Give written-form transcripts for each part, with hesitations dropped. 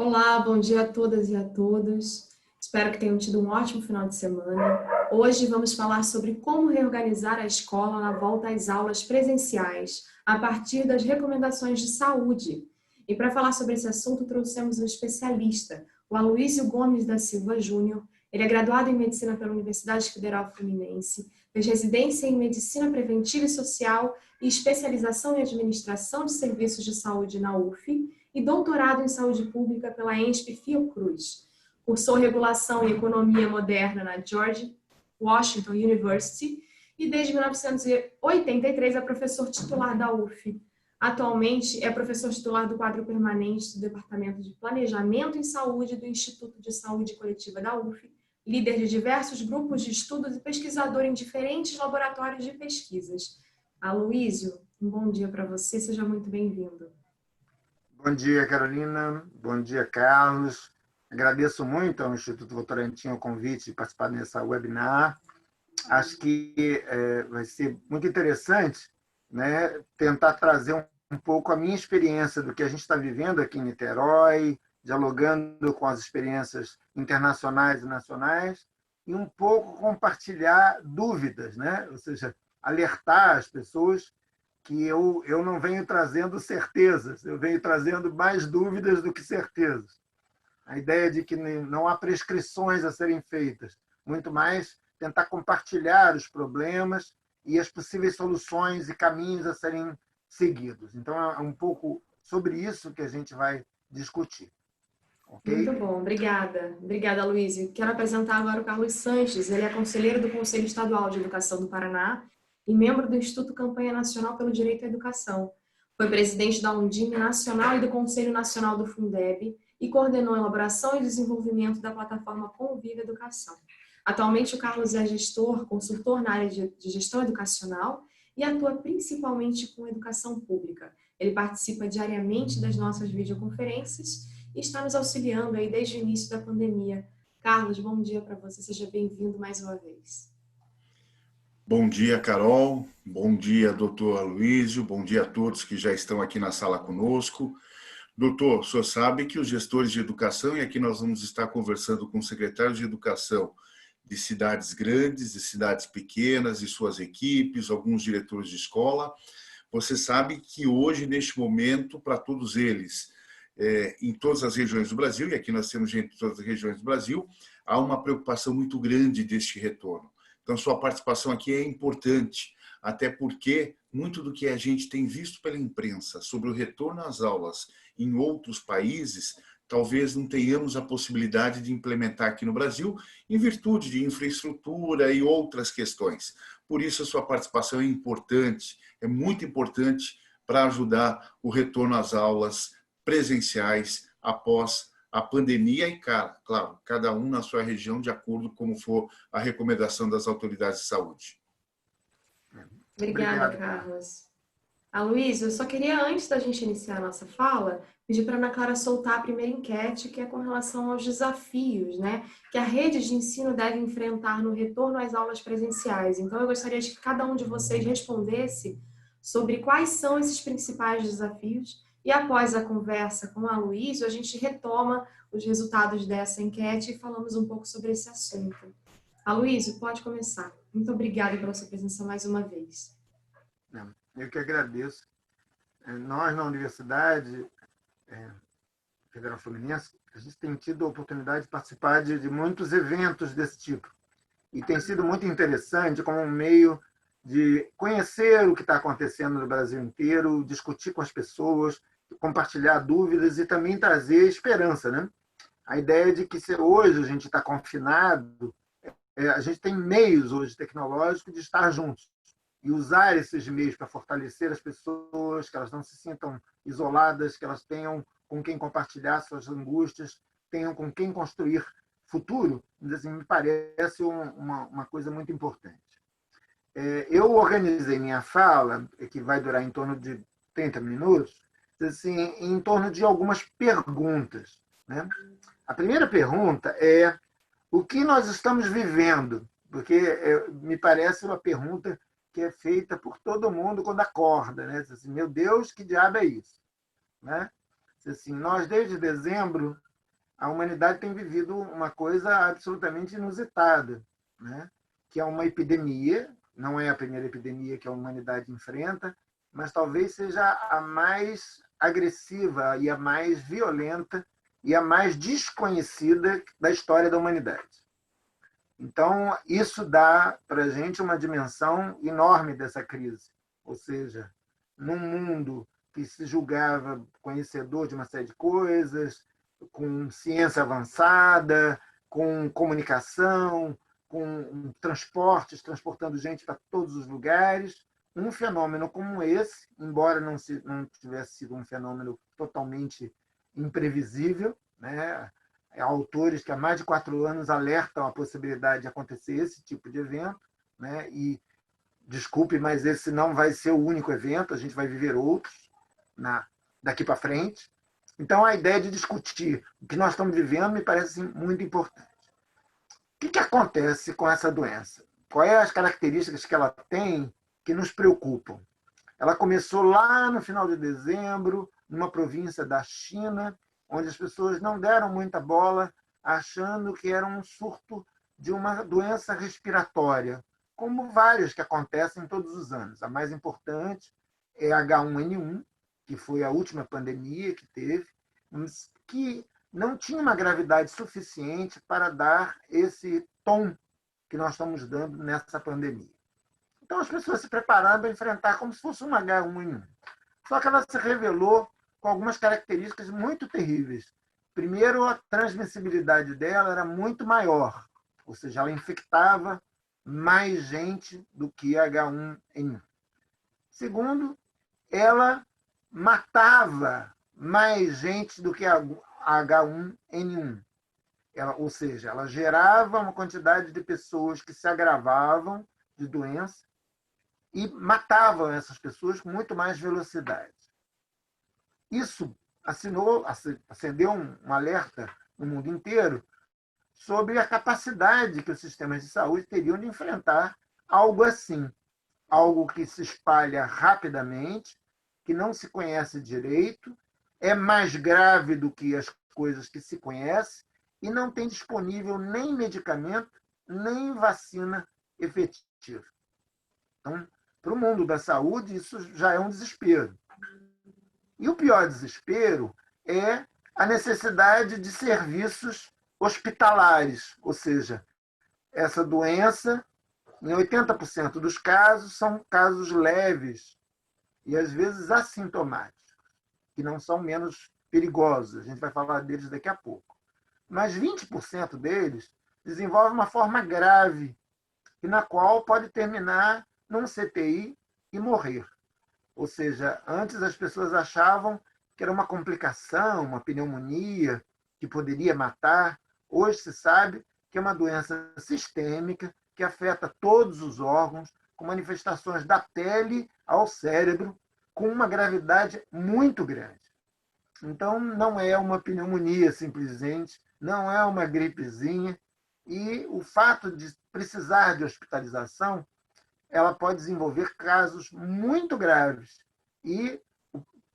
Olá, bom dia a todas e a todos. Espero que tenham tido um ótimo final de semana. Hoje vamos falar sobre como reorganizar a escola na volta às aulas presenciais, a partir das recomendações de saúde. E para falar sobre esse assunto, trouxemos um especialista, o Aloísio Gomes da Silva Júnior. Ele é graduado em Medicina pela Universidade Federal Fluminense, fez residência em Medicina Preventiva e Social e especialização em Administração de Serviços de Saúde na UF, e doutorado em Saúde Pública pela ENSP Fiocruz. Cursou Regulação e Economia Moderna na George Washington University e desde 1983 é professor titular da UF. Atualmente é professor titular do quadro permanente do Departamento de Planejamento em Saúde do Instituto de Saúde Coletiva da UF, líder de diversos grupos de estudos e pesquisador em diferentes laboratórios de pesquisas. Aloísio, um bom dia para você, seja muito bem-vindo. Bom dia, Carolina. Bom dia, Carlos. Agradeço muito ao Instituto Votorantim o convite de participar dessa webinar. Acho que vai ser muito interessante, né, tentar trazer um pouco a minha experiência do que a gente está vivendo aqui em Niterói, dialogando com as experiências internacionais e nacionais, e um pouco compartilhar dúvidas, né? Ou seja, alertar as pessoas que eu não venho trazendo certezas, eu venho trazendo mais dúvidas do que certezas. A ideia de que não há prescrições a serem feitas, muito mais tentar compartilhar os problemas e as possíveis soluções e caminhos a serem seguidos. Então, é um pouco sobre isso que a gente vai discutir. Okay? Muito bom, obrigada. Obrigada, Luísio. Quero apresentar agora o Carlos Sanches. Ele é conselheiro do Conselho Estadual de Educação do Paraná e membro do Instituto Campanha Nacional pelo Direito à Educação. Foi presidente da Undime Nacional e do Conselho Nacional do Fundeb e coordenou a elaboração e desenvolvimento da plataforma Convive Educação. Atualmente, o Carlos é gestor, consultor na área de gestão educacional e atua principalmente com educação pública. Ele participa diariamente das nossas videoconferências e está nos auxiliando aí desde o início da pandemia. Carlos, bom dia para você, seja bem-vindo mais uma vez. Bom dia, Carol. Bom dia, doutor Aloísio. Bom dia a todos que já estão aqui na sala conosco. Doutor, o senhor sabe que os gestores de educação, e aqui nós vamos estar conversando com secretários de educação de cidades grandes, de cidades pequenas e suas equipes, alguns diretores de escola. Você sabe que hoje, neste momento, para todos eles, em todas as regiões do Brasil, e aqui nós temos gente de todas as regiões do Brasil, há uma preocupação muito grande deste retorno. Então, sua participação aqui é importante, até porque muito do que a gente tem visto pela imprensa sobre o retorno às aulas em outros países, talvez não tenhamos a possibilidade de implementar aqui no Brasil, em virtude de infraestrutura e outras questões. Por isso, a sua participação é importante, é muito importante para ajudar o retorno às aulas presenciais após a pandemia e, claro, cada um na sua região, de acordo com como for a recomendação das autoridades de saúde. Obrigada, Carlos. Aloísio, eu só queria, antes da gente iniciar a nossa fala, pedir para a Ana Clara soltar a primeira enquete, que é com relação aos desafios, né, que a rede de ensino deve enfrentar no retorno às aulas presenciais. Então, eu gostaria de que cada um de vocês respondesse sobre quais são esses principais desafios. E após a conversa com a Aloísio, a gente retoma os resultados dessa enquete e falamos um pouco sobre esse assunto. Aloísio, pode começar. Muito obrigada pela sua presença mais uma vez. Eu que agradeço. Nós, na Universidade Federal Fluminense, a gente tem tido a oportunidade de participar de muitos eventos desse tipo. E tem sido muito interessante como um meio de conhecer o que está acontecendo no Brasil inteiro, discutir com as pessoas, compartilhar dúvidas e também trazer esperança, né? A ideia de que se hoje a gente está confinado, a gente tem meios hoje tecnológicos de estar juntos e usar esses meios para fortalecer as pessoas, que elas não se sintam isoladas, que elas tenham com quem compartilhar suas angústias, tenham com quem construir futuro, assim, me parece uma coisa muito importante. Eu organizei minha fala, que vai durar em torno de 30 minutos, assim, em torno de algumas perguntas, né? A primeira pergunta é: o que nós estamos vivendo? Porque me parece uma pergunta que é feita por todo mundo quando acorda, né? Assim, meu Deus, que diabo é isso? Né? Assim, nós, desde dezembro, a humanidade tem vivido uma coisa absolutamente inusitada, né? Que é uma epidemia, não é a primeira epidemia que a humanidade enfrenta, mas talvez seja a mais agressiva e a mais violenta e a mais desconhecida da história da humanidade. Então, isso dá para a gente uma dimensão enorme dessa crise. Ou seja, num mundo que se julgava conhecedor de uma série de coisas, com ciência avançada, com comunicação, com transportes, transportando gente para todos os lugares, um fenômeno como esse, embora não tivesse sido um fenômeno totalmente imprevisível, né? Há autores que há mais de 4 anos alertam a possibilidade de acontecer esse tipo de evento, né? E, desculpe, mas esse não vai ser o único evento, a gente vai viver outros daqui para frente. Então, a ideia de discutir o que nós estamos vivendo me parece muito importante. O que acontece com essa doença? Quais as características que ela tem que nos preocupam? Ela começou lá no final de dezembro, numa província da China, onde as pessoas não deram muita bola, achando que era um surto de uma doença respiratória, como várias que acontecem todos os anos. A mais importante é H1N1, que foi a última pandemia que teve, que não tinha uma gravidade suficiente para dar esse tom que nós estamos dando nessa pandemia. Então, as pessoas se prepararam para enfrentar como se fosse uma H1N1. Só que ela se revelou com algumas características muito terríveis. Primeiro, a transmissibilidade dela era muito maior, ou seja, ela infectava mais gente do que a H1N1. Segundo, ela matava mais gente do que a H1N1. Ou seja, ela gerava uma quantidade de pessoas que se agravavam de doença e matavam essas pessoas com muito mais velocidade. Isso acendeu um alerta no mundo inteiro sobre a capacidade que os sistemas de saúde teriam de enfrentar algo assim, algo que se espalha rapidamente, que não se conhece direito, é mais grave do que as coisas que se conhecem e não tem disponível nem medicamento, nem vacina efetiva. Então, para o mundo da saúde, isso já é um desespero. E o pior desespero é a necessidade de serviços hospitalares, ou seja, essa doença, em 80% dos casos, são casos leves e, às vezes, assintomáticos, que não são menos perigosos. A gente vai falar deles daqui a pouco. Mas 20% deles desenvolvem uma forma grave, e na qual pode terminar num CTI e morrer. Ou seja, antes as pessoas achavam que era uma complicação, uma pneumonia, que poderia matar. Hoje se sabe que é uma doença sistêmica que afeta todos os órgãos, com manifestações da pele ao cérebro, com uma gravidade muito grande. Então, não é uma pneumonia simplesmente, não é uma gripezinha, e o fato de precisar de hospitalização, ela pode desenvolver casos muito graves e,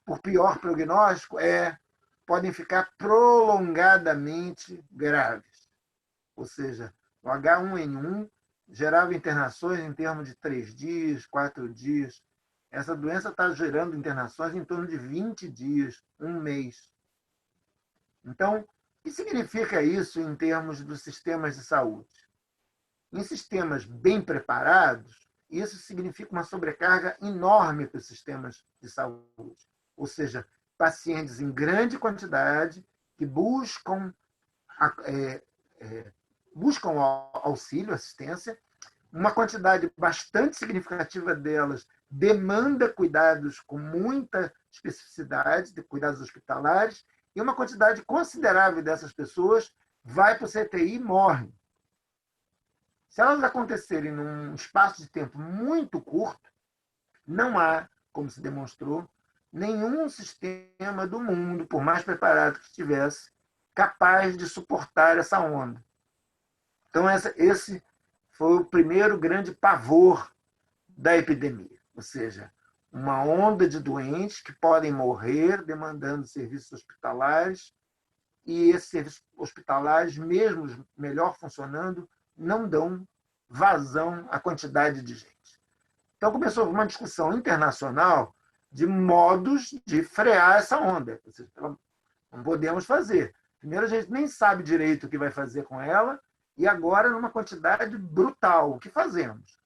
por pior prognóstico, podem ficar prolongadamente graves. Ou seja, o H1N1 gerava internações em termos de 3 dias, 4 dias. Essa doença está gerando internações em torno de 20 dias, um mês. Então, o que significa isso em termos dos sistemas de saúde? Em sistemas bem preparados, isso significa uma sobrecarga enorme para os sistemas de saúde. Ou seja, pacientes em grande quantidade que buscam auxílio, assistência, uma quantidade bastante significativa delas demanda cuidados com muita especificidade, de cuidados hospitalares, e uma quantidade considerável dessas pessoas vai para o CTI e morre. Se elas acontecerem num espaço de tempo muito curto, não há, como se demonstrou, nenhum sistema do mundo, por mais preparado que estivesse, capaz de suportar essa onda. Então, esse foi o primeiro grande pavor da epidemia, ou seja, uma onda de doentes que podem morrer demandando serviços hospitalares e esses serviços hospitalares, mesmo os melhor funcionando, não dão vazão à quantidade de gente. Então começou uma discussão internacional de modos de frear essa onda. Não podemos fazer. Primeiro, a gente nem sabe direito o que vai fazer com ela, e agora, numa quantidade brutal, o que fazemos?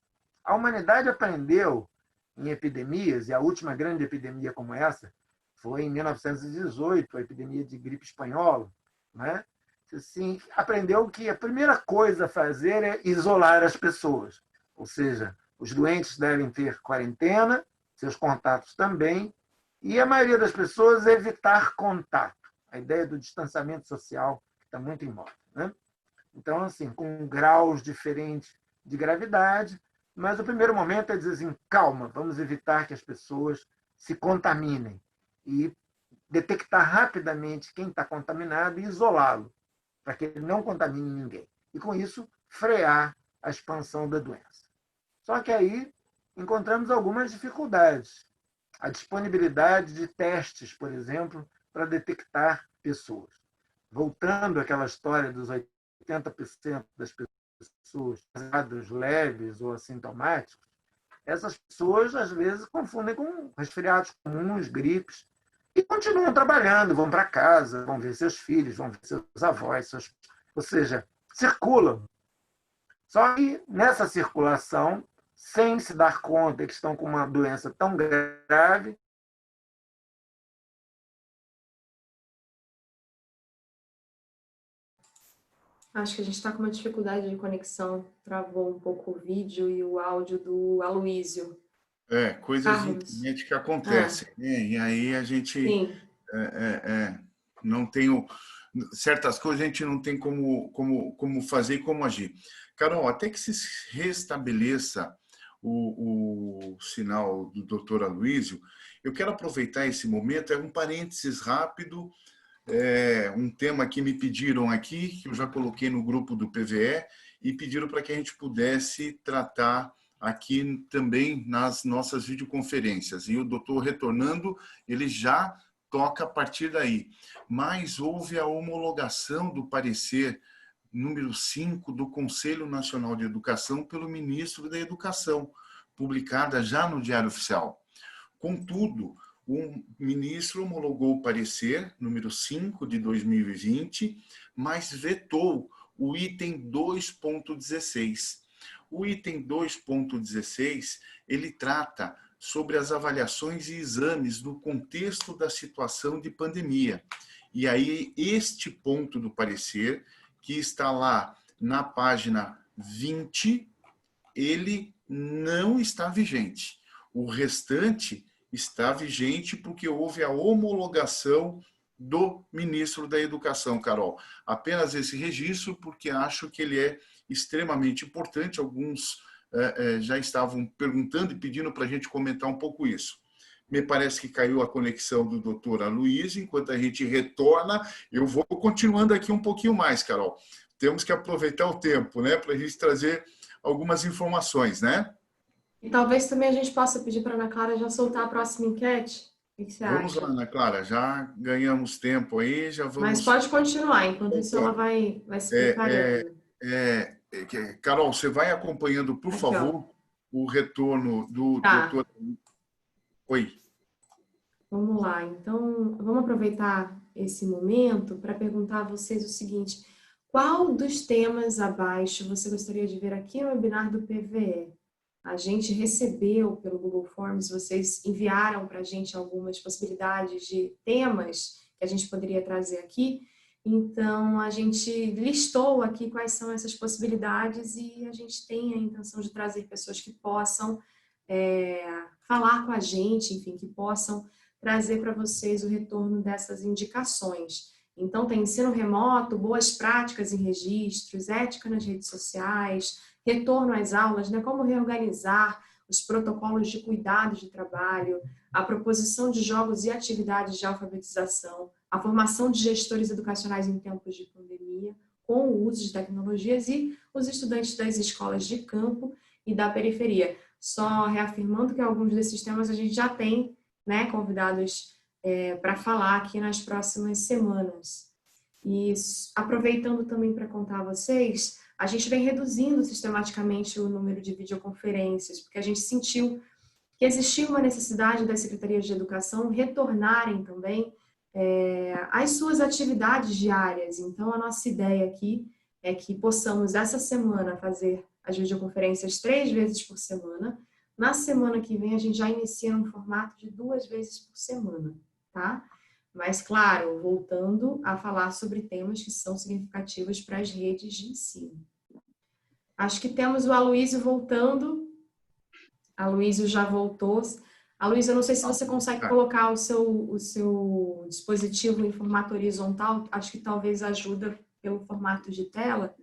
A humanidade aprendeu em epidemias, e a última grande epidemia como essa foi em 1918, a epidemia de gripe espanhola, né? Assim, aprendeu que a primeira coisa a fazer é isolar as pessoas, ou seja, os doentes devem ter quarentena, seus contatos também, e a maioria das pessoas evitar contato. A ideia do distanciamento social está muito em moda, né? Então, assim, com graus diferentes de gravidade, mas o primeiro momento é dizer assim, calma, vamos evitar que as pessoas se contaminem e detectar rapidamente quem está contaminado e isolá-lo, para que ele não contamine ninguém. E, com isso, frear a expansão da doença. Só que aí encontramos algumas dificuldades. A disponibilidade de testes, por exemplo, para detectar pessoas. Voltando àquela história dos 80% das pessoas casos leves ou assintomáticos, essas pessoas, às vezes, confundem com resfriados comuns, gripes, e continuam trabalhando, vão para casa, vão ver seus filhos, vão ver seus avós, ou seja, circulam. Só que nessa circulação, sem se dar conta que estão com uma doença tão grave, Acho que a gente está com uma dificuldade de conexão, travou um pouco o vídeo e o áudio do Aloísio. Coisas de Carlos. internet que acontecem, né? E aí a gente Sim. não tem certas coisas a gente não tem como fazer e como agir. Carol, até que se restabeleça o sinal do doutor Aloísio, eu quero aproveitar esse momento, um parênteses rápido, um tema que me pediram aqui, que eu já coloquei no grupo do PVE, e pediram para que a gente pudesse tratar aqui também nas nossas videoconferências. E o doutor retornando, ele já toca a partir daí. Mas houve a homologação do parecer número 5 do Conselho Nacional de Educação pelo ministro da Educação, publicada já no Diário Oficial. Contudo, o ministro homologou o parecer número 5 de 2020, mas vetou o item 2.16. O item 2.16, ele trata sobre as avaliações e exames no contexto da situação de pandemia. E aí, este ponto do parecer, que está lá na página 20, ele não está vigente. O restante está vigente porque houve a homologação do ministro da Educação, Carol. Apenas esse registro, porque acho que ele é extremamente importante. Alguns já estavam perguntando e pedindo para a gente comentar um pouco isso. Me parece que caiu a conexão do doutor Aloísio. Enquanto a gente retorna, eu vou continuando aqui um pouquinho mais, Carol. Temos que aproveitar o tempo, né, para a gente trazer algumas informações, né? E talvez também a gente possa pedir para a Ana Clara já soltar a próxima enquete. O que você Vamos acha? lá, Ana Clara, já ganhamos tempo aí, já Mas vamos... pode continuar, enquanto isso ela vai se preparando. Carol, você vai acompanhando, por Aqui, ó. favor, o retorno do Tá. doutor... Oi. Vamos lá. Então, vamos aproveitar esse momento para perguntar a vocês o seguinte: qual dos temas abaixo você gostaria de ver aqui no webinar do PVE? A gente recebeu pelo Google Forms, vocês enviaram para a gente algumas possibilidades de temas que a gente poderia trazer aqui. Então, a gente listou aqui quais são essas possibilidades e a gente tem a intenção de trazer pessoas que possam falar com a gente, enfim, que possam trazer para vocês o retorno dessas indicações. Então, tem ensino remoto, boas práticas em registros, ética nas redes sociais, retorno às aulas, né? Como reorganizar os protocolos de cuidado de trabalho, a proposição de jogos e atividades de alfabetização, a formação de gestores educacionais em tempos de pandemia, com o uso de tecnologias e os estudantes das escolas de campo e da periferia. Só reafirmando que alguns desses temas a gente já tem, né, convidados para falar aqui nas próximas semanas. E aproveitando também para contar a vocês, a gente vem reduzindo sistematicamente o número de videoconferências, porque a gente sentiu que existia uma necessidade das secretarias de educação retornarem também às suas atividades diárias. Então, a nossa ideia aqui é que possamos, essa semana, fazer as videoconferências 3 vezes por semana. Na semana que vem, a gente já inicia um formato de 2 vezes por semana, tá? Mas, claro, voltando a falar sobre temas que são significativos para as redes de ensino. Acho que temos o Aloysio voltando. Aloysio já voltou. Aloysio, eu não sei se você consegue colocar o seu dispositivo em formato horizontal. Acho que talvez ajuda pelo formato de tela.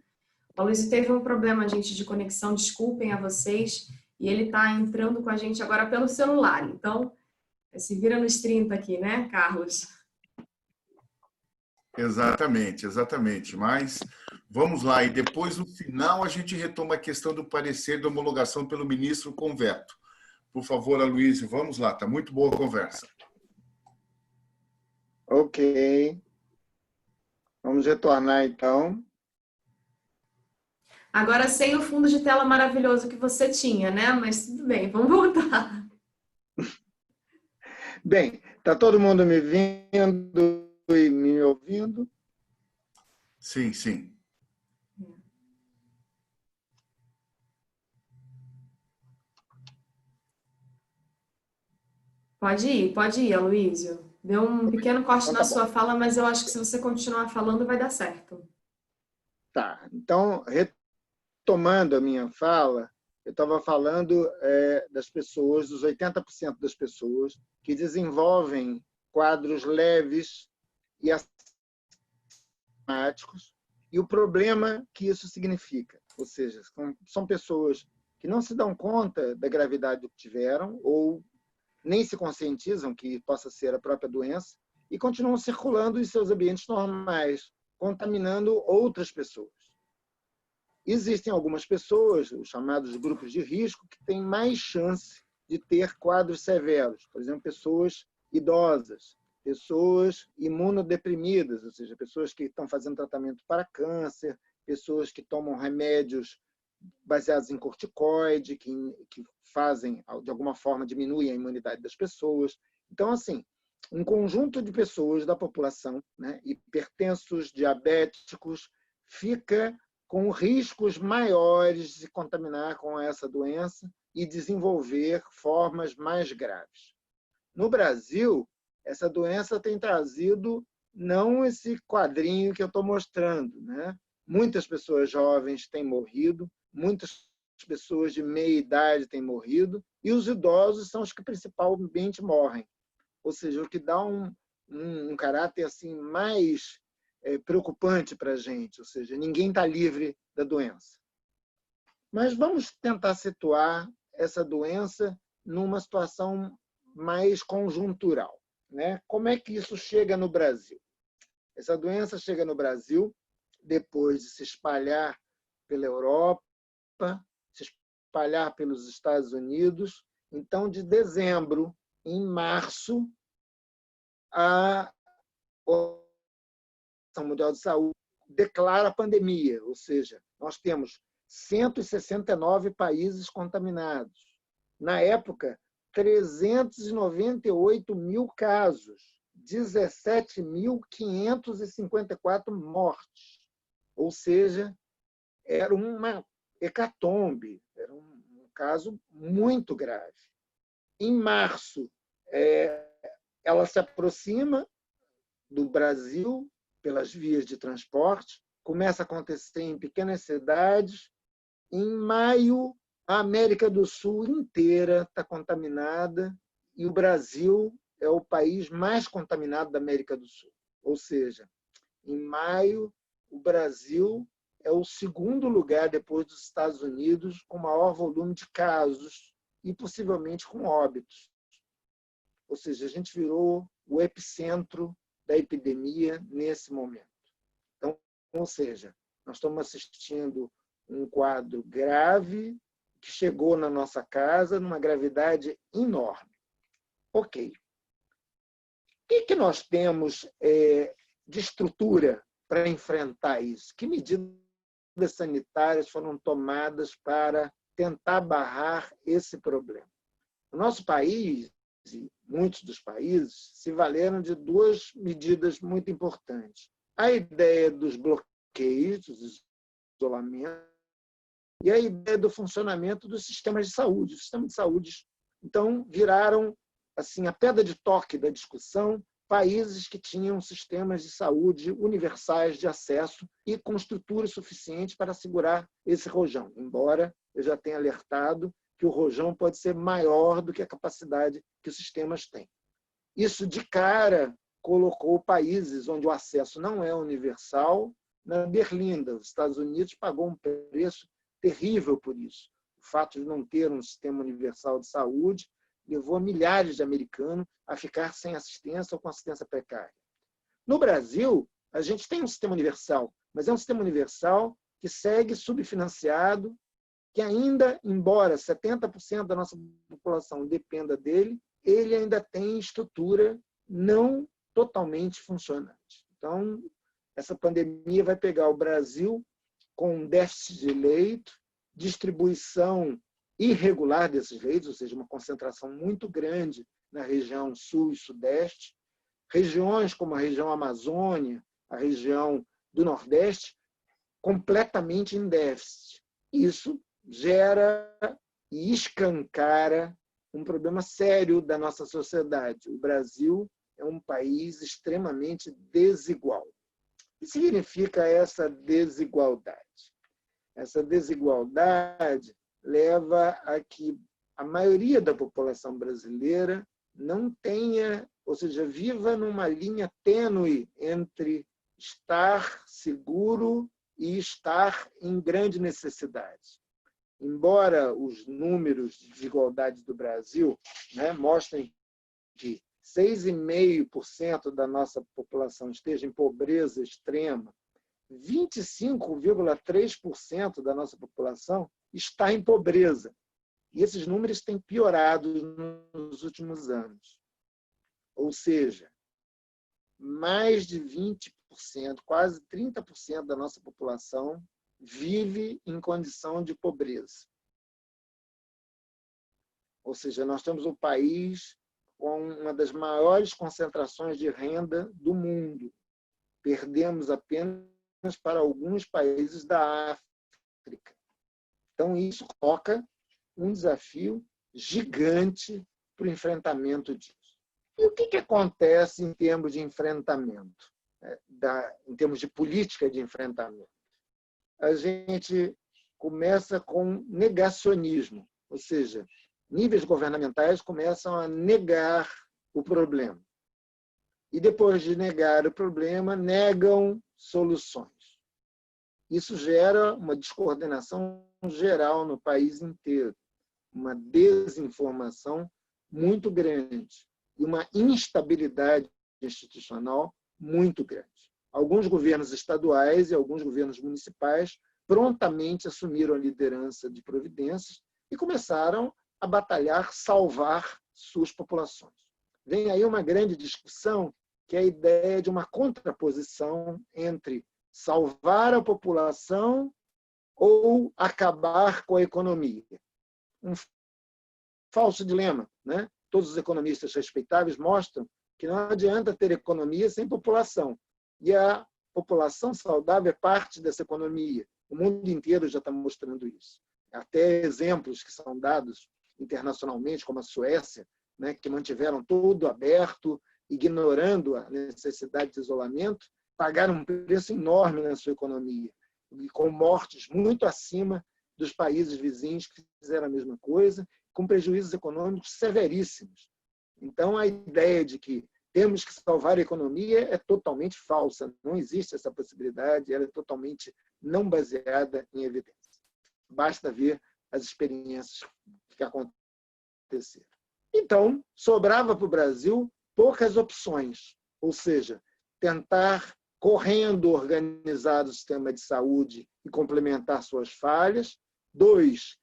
O Aloysio teve um problema, gente, de conexão. Desculpem a vocês. E ele está entrando com a gente agora pelo celular. Então, se vira nos 30 aqui, né, Carlos? Exatamente, exatamente. Mas vamos lá, e depois, no final, a gente retoma a questão do parecer da homologação pelo ministro Converto. Por favor, Aloysio, vamos lá, está muito boa a conversa. Ok. Vamos retornar, então. Agora sem o fundo de tela maravilhoso que você tinha, né? Mas tudo bem, vamos voltar. Bem, está todo mundo me vendo e me ouvindo? Sim, sim. Pode ir, Aloysio. Deu um pequeno corte Então, na sua fala, mas eu acho que se você continuar falando vai dar certo. Tá, então, retomando a minha fala, eu estava falando das pessoas, dos 80% das pessoas que desenvolvem quadros leves e assintomáticos e o problema que isso significa. Ou seja, são pessoas que não se dão conta da gravidade do que tiveram ou nem se conscientizam que possa ser a própria doença e continuam circulando em seus ambientes normais, contaminando outras pessoas. Existem algumas pessoas, os chamados grupos de risco, que têm mais chance de ter quadros severos. Por exemplo, pessoas idosas, pessoas imunodeprimidas, ou seja, pessoas que estão fazendo tratamento para câncer, pessoas que tomam remédios baseados em corticoide, que fazem, de alguma forma, diminuem a imunidade das pessoas. Então, assim, um conjunto de pessoas da população, né, hipertensos, diabéticos, fica com riscos maiores de se contaminar com essa doença e desenvolver formas mais graves. No Brasil, essa doença tem trazido não esse quadrinho que eu estou mostrando, né? Muitas pessoas jovens têm morrido, muitas pessoas de meia idade têm morrido, e os idosos são os que principalmente morrem. Ou seja, o que dá um caráter assim mais preocupante para a gente, ou seja, ninguém está livre da doença. Mas vamos tentar situar essa doença numa situação mais conjuntural, né? Como é que isso chega no Brasil? Essa doença chega no Brasil depois de se espalhar pela Europa, se espalhar pelos Estados Unidos. Então, de dezembro, em março, a Organização Mundial de Saúde declara a pandemia, ou seja, nós temos 169 países contaminados. Na época, 398 mil casos, 17.554 mortes. Ou seja, era uma hecatombe, era um caso muito grave. Em março, ela se aproxima do Brasil pelas vias de transporte, começa a acontecer em pequenas cidades. Em maio, a América do Sul inteira está contaminada e o Brasil é o país mais contaminado da América do Sul. Ou seja, em maio, o Brasil é o segundo lugar, depois dos Estados Unidos, com maior volume de casos e possivelmente com óbitos. Ou seja, a gente virou o epicentro da epidemia nesse momento. Então, ou seja, nós estamos assistindo um quadro grave que chegou na nossa casa numa gravidade enorme. Ok. O que nós temos de estrutura para enfrentar isso? Que medidas sanitárias foram tomadas para tentar barrar esse problema? O nosso país, e muitos dos países, se valeram de duas medidas muito importantes. A ideia dos bloqueios, dos isolamentos, e a ideia do funcionamento dos sistemas de saúde. Os sistemas de saúde, então, viraram assim, a pedra de toque da discussão, países que tinham sistemas de saúde universais de acesso e com estrutura suficiente para segurar esse rojão, embora eu já tenha alertado que o rojão pode ser maior do que a capacidade que os sistemas têm. Isso, de cara, colocou países onde o acesso não é universal na berlinda. Os Estados Unidos pagou um preço terrível por isso. O fato de não ter um sistema universal de saúde levou milhares de americanos a ficar sem assistência ou com assistência precária. No Brasil, a gente tem um sistema universal, mas é um sistema universal que segue subfinanciado, que ainda, embora 70% da nossa população dependa dele, ele ainda tem estrutura não totalmente funcionante. Então, essa pandemia vai pegar o Brasil com um déficit de leito, distribuição irregular desses leitos, ou seja, uma concentração muito grande na região sul e sudeste, regiões como a região Amazônia, a região do Nordeste, completamente em déficit. Isso gera e escancara um problema sério da nossa sociedade. O Brasil é um país extremamente desigual. O que significa essa desigualdade? Essa desigualdade leva a que a maioria da população brasileira não tenha, ou seja, viva numa linha tênue entre estar seguro e estar em grande necessidade. Embora os números de desigualdade do Brasil, mostrem que 6,5% da nossa população esteja em pobreza extrema, 25,3% da nossa população está em pobreza. E esses números têm piorado nos últimos anos. Ou seja, mais de 20%, quase 30% da nossa população vive em condição de pobreza. Ou seja, nós temos um país com uma das maiores concentrações de renda do mundo. Perdemos apenas para alguns países da África. Então, isso coloca um desafio gigante para o enfrentamento disso. E o que acontece em termos de enfrentamento, em termos de política de enfrentamento? A gente começa com negacionismo, ou seja, níveis governamentais começam a negar o problema. E depois de negar o problema, negam soluções. Isso gera uma descoordenação geral no país inteiro, uma desinformação muito grande e uma instabilidade institucional muito grande. Alguns governos estaduais e alguns governos municipais prontamente assumiram a liderança de providências e começaram a batalhar, salvar suas populações. Vem aí uma grande discussão, que é a ideia de uma contraposição entre salvar a população ou acabar com a economia. Um falso dilema, né? Todos os economistas respeitáveis mostram que não adianta ter economia sem população. E a população saudável é parte dessa economia. O mundo inteiro já está mostrando isso. Até exemplos que são dados internacionalmente, como a Suécia, que mantiveram tudo aberto, ignorando a necessidade de isolamento, pagaram um preço enorme na sua economia, e com mortes muito acima dos países vizinhos que fizeram a mesma coisa, com prejuízos econômicos severíssimos. Então, a ideia de que temos que salvar a economia é totalmente falsa. Não existe essa possibilidade, ela é totalmente não baseada em evidência. Basta ver as experiências que aconteceram. Então, sobrava para o Brasil poucas opções, ou seja, tentar correndo organizar o sistema de saúde e complementar suas falhas. 2,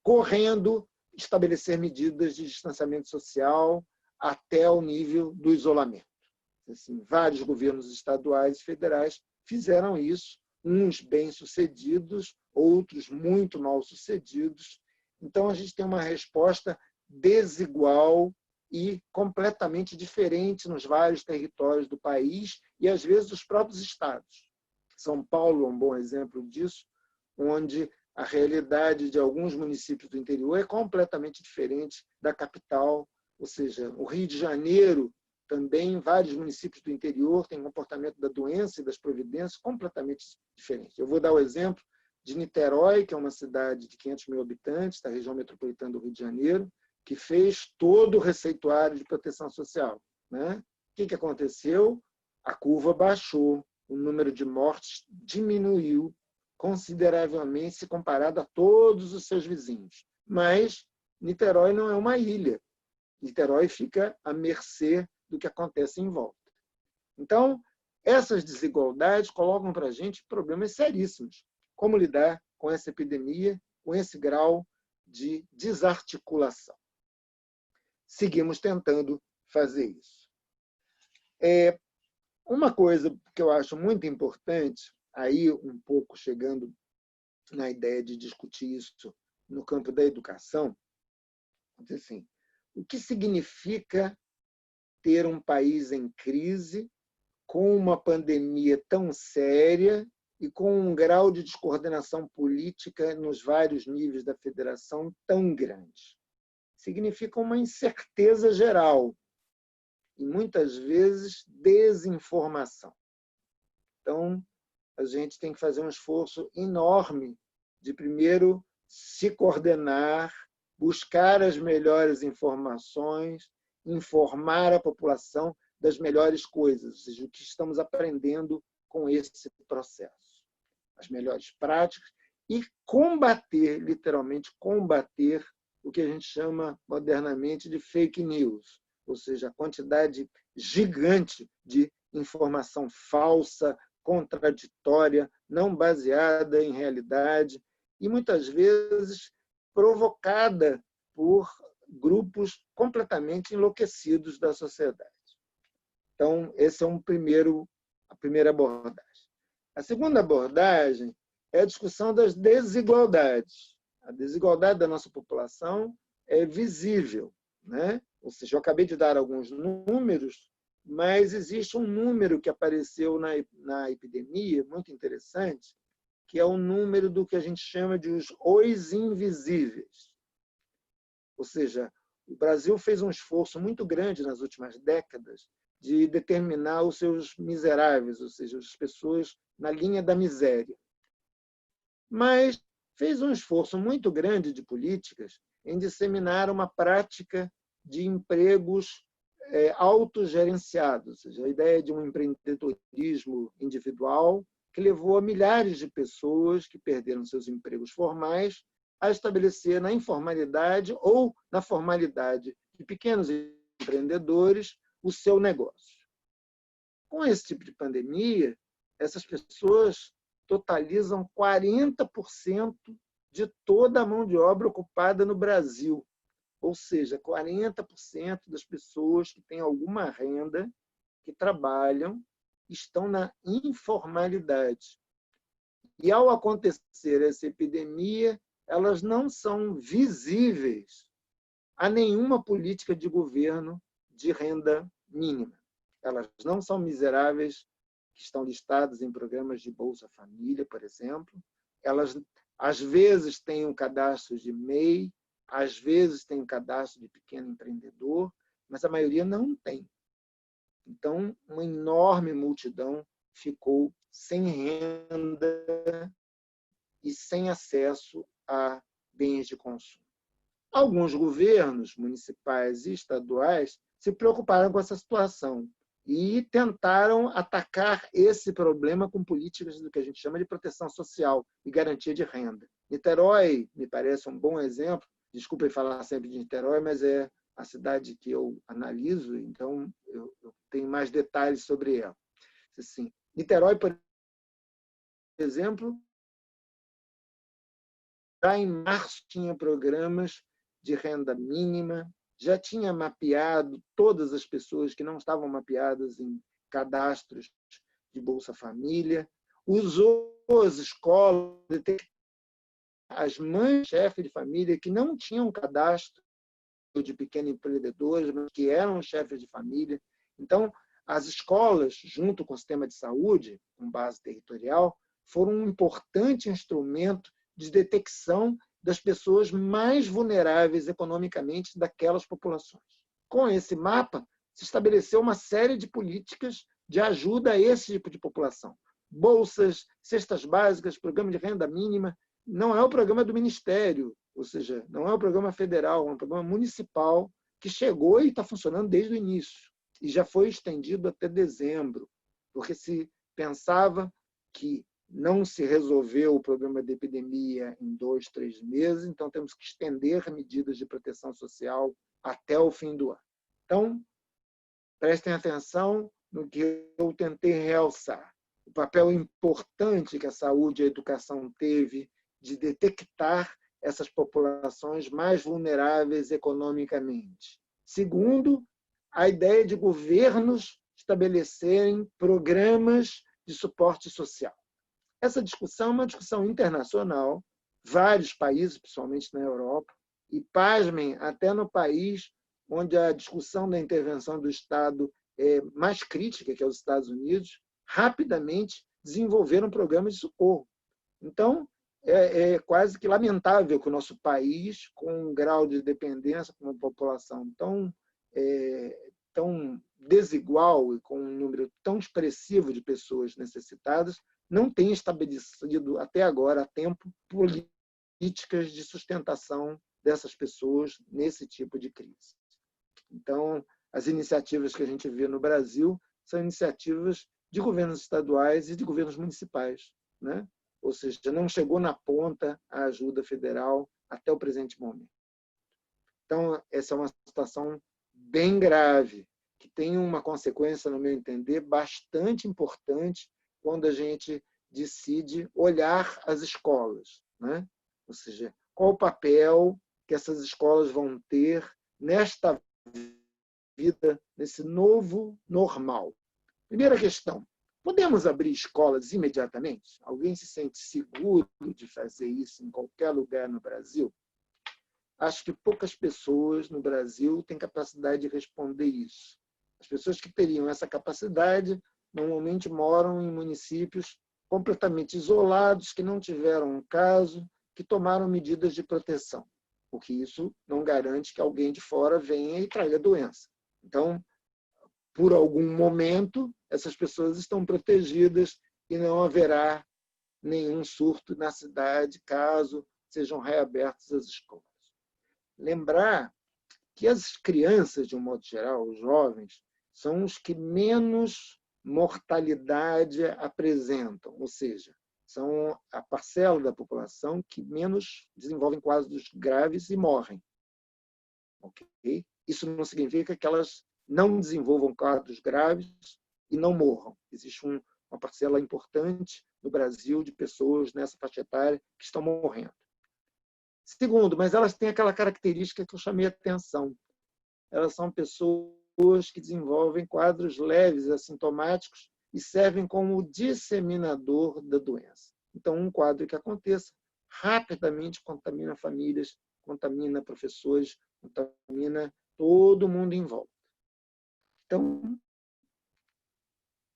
correndo estabelecer medidas de distanciamento social até o nível do isolamento. Assim, vários governos estaduais e federais fizeram isso, uns bem-sucedidos, outros muito mal-sucedidos. Então, a gente tem uma resposta desigual e completamente diferente nos vários territórios do país e, às vezes, dos próprios estados. São Paulo é um bom exemplo disso, onde a realidade de alguns municípios do interior é completamente diferente da capital, ou seja, o Rio de Janeiro, também vários municípios do interior têm um comportamento da doença e das providências completamente diferente. Eu vou dar o exemplo de Niterói, que é uma cidade de 500 mil habitantes, da região metropolitana do Rio de Janeiro, que fez todo o receituário de proteção social. Né? O que aconteceu? A curva baixou, o número de mortes diminuiu consideravelmente se comparado a todos os seus vizinhos. Mas Niterói não é uma ilha. Niterói fica à mercê do que acontece em volta. Então, essas desigualdades colocam para a gente problemas seríssimos. Como lidar com essa epidemia, com esse grau de desarticulação? Seguimos tentando fazer isso. Uma coisa que eu acho muito importante, aí um pouco chegando na ideia de discutir isso no campo da educação, assim, o que significa ter um país em crise, com uma pandemia tão séria e com um grau de descoordenação política nos vários níveis da federação tão grande? Significa uma incerteza geral e, muitas vezes, desinformação. Então, a gente tem que fazer um esforço enorme de, primeiro, se coordenar, buscar as melhores informações, informar a população das melhores coisas, ou seja, o que estamos aprendendo com esse processo, as melhores práticas, e combater, literalmente combater, o que a gente chama modernamente de fake news, ou seja, a quantidade gigante de informação falsa, contraditória, não baseada em realidade e, muitas vezes, provocada por grupos completamente enlouquecidos da sociedade. Então, esse é a primeira abordagem. A segunda abordagem é a discussão das desigualdades. A desigualdade da nossa população é visível, né? Ou seja, eu acabei de dar alguns números, mas existe um número que apareceu na epidemia, muito interessante, que é o número do que a gente chama de os invisíveis. Ou seja, o Brasil fez um esforço muito grande nas últimas décadas de determinar os seus miseráveis, ou seja, as pessoas na linha da miséria. Mas fez um esforço muito grande de políticas em disseminar uma prática de empregos autogerenciados, ou seja, a ideia de um empreendedorismo individual que levou a milhares de pessoas que perderam seus empregos formais a estabelecer na informalidade ou na formalidade de pequenos empreendedores o seu negócio. Com esse tipo de pandemia, essas pessoas totalizam 40% de toda a mão de obra ocupada no Brasil. Ou seja, 40% das pessoas que têm alguma renda, que trabalham, estão na informalidade. E, ao acontecer essa epidemia, elas não são visíveis a nenhuma política de governo de renda mínima. Elas não são miseráveis, que estão listadas em programas de Bolsa Família, por exemplo. Elas, às vezes, têm um cadastro de MEI, às vezes têm um cadastro de pequeno empreendedor, mas a maioria não tem. Então, uma enorme multidão ficou sem renda e sem acesso a bens de consumo. Alguns governos municipais e estaduais se preocuparam com essa situação e tentaram atacar esse problema com políticas do que a gente chama de proteção social e garantia de renda. Niterói me parece um bom exemplo. Desculpem falar sempre de Niterói, mas é a cidade que eu analiso, então eu tenho mais detalhes sobre ela. Assim, Niterói, por exemplo, já em março tinha programas de renda mínima, já tinha mapeado todas as pessoas que não estavam mapeadas em cadastros de Bolsa Família, usou as escolas, as mães chefes de família que não tinham cadastro de pequenos empreendedores, mas que eram chefes de família. Então, as escolas, junto com o sistema de saúde, com base territorial, foram um importante instrumento de detecção das pessoas mais vulneráveis economicamente daquelas populações. Com esse mapa, se estabeleceu uma série de políticas de ajuda a esse tipo de população. Bolsas, cestas básicas, programa de renda mínima. Não é o programa do Ministério, ou seja, não é o programa federal, é um programa municipal que chegou e está funcionando desde o início. E já foi estendido até dezembro, porque se pensava que não se resolveu o problema da epidemia em 2, 3 meses, então temos que estender medidas de proteção social até o fim do ano. Então, prestem atenção no que eu tentei realçar. O papel importante que a saúde e a educação teve de detectar essas populações mais vulneráveis economicamente. Segundo, a ideia de governos estabelecerem programas de suporte social. Essa discussão é uma discussão internacional, vários países, principalmente na Europa, e, pasmem, até no país onde a discussão da intervenção do Estado é mais crítica, que é os Estados Unidos, rapidamente desenvolveram programas de socorro. Então, é quase que lamentável que o nosso país, com um grau de dependência, com uma população tão desigual e com um número tão expressivo de pessoas necessitadas, não tenha estabelecido até agora a tempo políticas de sustentação dessas pessoas nesse tipo de crise. Então, as iniciativas que a gente vê no Brasil são iniciativas de governos estaduais e de governos municipais, né? Ou seja, não chegou na ponta a ajuda federal até o presente momento. Então, essa é uma situação bem grave, que tem uma consequência, no meu entender, bastante importante quando a gente decide olhar as escolas, né? Ou seja, qual o papel que essas escolas vão ter nesta vida, nesse novo normal. Primeira questão, podemos abrir escolas imediatamente? Alguém se sente seguro de fazer isso em qualquer lugar no Brasil? Acho que poucas pessoas no Brasil têm capacidade de responder isso. As pessoas que teriam essa capacidade normalmente moram em municípios completamente isolados, que não tiveram um caso, que tomaram medidas de proteção, porque isso não garante que alguém de fora venha e traga a doença. Então, por algum momento, essas pessoas estão protegidas e não haverá nenhum surto na cidade caso sejam reabertas as escolas. Lembrar que as crianças, de um modo geral, os jovens, são os que menos mortalidade apresentam, ou seja, são a parcela da população que menos desenvolvem quadros graves e morrem. Okay? Isso não significa que elas não desenvolvam quadros graves e não morram. Existe uma parcela importante no Brasil de pessoas nessa faixa etária que estão morrendo. Segundo, mas elas têm aquela característica que eu chamei a atenção. Elas são pessoas que desenvolvem quadros leves, assintomáticos, e servem como disseminador da doença. Então, um quadro que aconteça rapidamente contamina famílias, contamina professores, contamina todo mundo em volta. Então,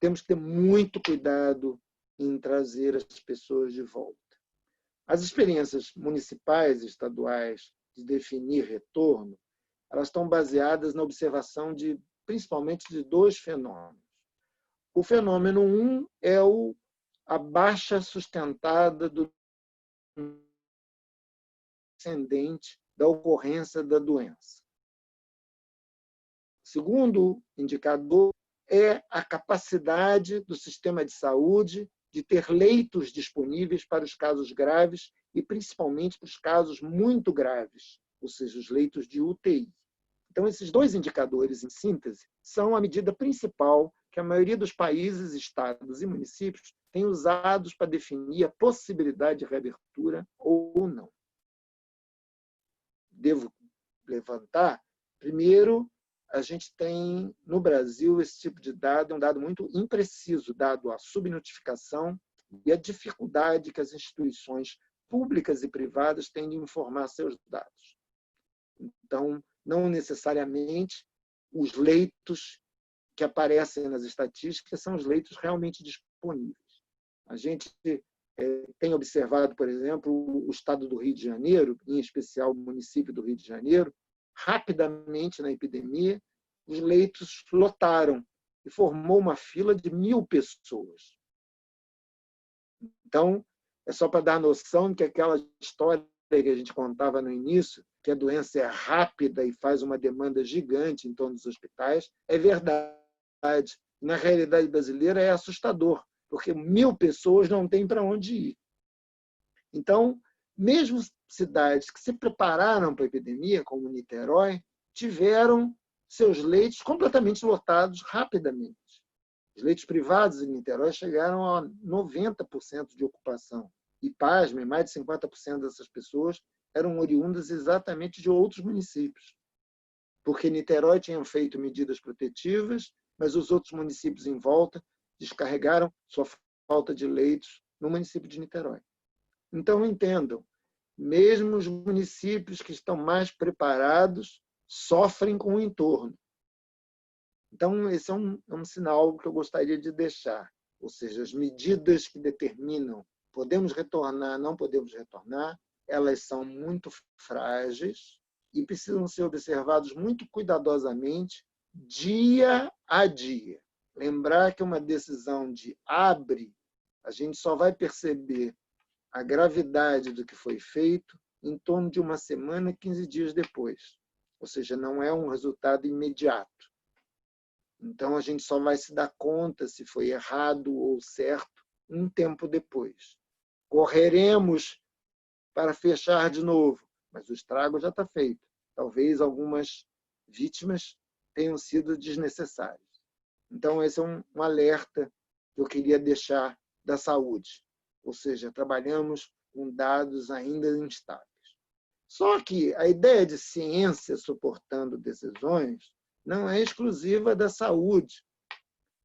temos que ter muito cuidado em trazer as pessoas de volta. As experiências municipais e estaduais de definir retorno, elas estão baseadas na observação principalmente de 2 fenômenos. O fenômeno 1 é a baixa sustentada do descendente da ocorrência da doença. O segundo indicador é a capacidade do sistema de saúde de ter leitos disponíveis para os casos graves e principalmente para os casos muito graves, ou seja, os leitos de UTI. Então, esses 2 indicadores, em síntese, são a medida principal que a maioria dos países, estados e municípios tem usado para definir a possibilidade de reabertura ou não. Devo levantar, primeiro, a gente tem, no Brasil, esse tipo de dado, é um dado muito impreciso, dado a subnotificação e a dificuldade que as instituições públicas e privadas têm de informar seus dados. Então, não necessariamente os leitos que aparecem nas estatísticas são os leitos realmente disponíveis. A gente tem observado, por exemplo, o estado do Rio de Janeiro, em especial o município do Rio de Janeiro, rapidamente na epidemia, os leitos lotaram e formou uma fila de 1.000 pessoas. Então, é só para dar noção de que aquela história que a gente contava no início, que a doença é rápida e faz uma demanda gigante em torno dos hospitais, é verdade. Na realidade brasileira é assustador, porque 1.000 pessoas não têm para onde ir. Então, mesmo cidades que se prepararam para a epidemia, como Niterói, tiveram seus leitos completamente lotados rapidamente. Os leitos privados em Niterói chegaram a 90% de ocupação. E, pasmem, mais de 50% dessas pessoas eram oriundas exatamente de outros municípios. Porque Niterói tinha feito medidas protetivas, mas os outros municípios em volta descarregaram sua falta de leitos no município de Niterói. Então, entendam, mesmo os municípios que estão mais preparados sofrem com o entorno. Então, esse é um sinal que eu gostaria de deixar. Ou seja, as medidas que determinam podemos retornar, não podemos retornar, elas são muito frágeis e precisam ser observados muito cuidadosamente, dia a dia. Lembrar que uma decisão de abre, a gente só vai perceber a gravidade do que foi feito em torno de uma semana, 15 dias depois. Ou seja, não é um resultado imediato. Então, a gente só vai se dar conta se foi errado ou certo um tempo depois. Correremos para fechar de novo, mas o estrago já está feito. Talvez algumas vítimas tenham sido desnecessárias. Então, esse é um alerta que eu queria deixar da saúde. Ou seja, trabalhamos com dados ainda instáveis. Só que a ideia de ciência suportando decisões não é exclusiva da saúde.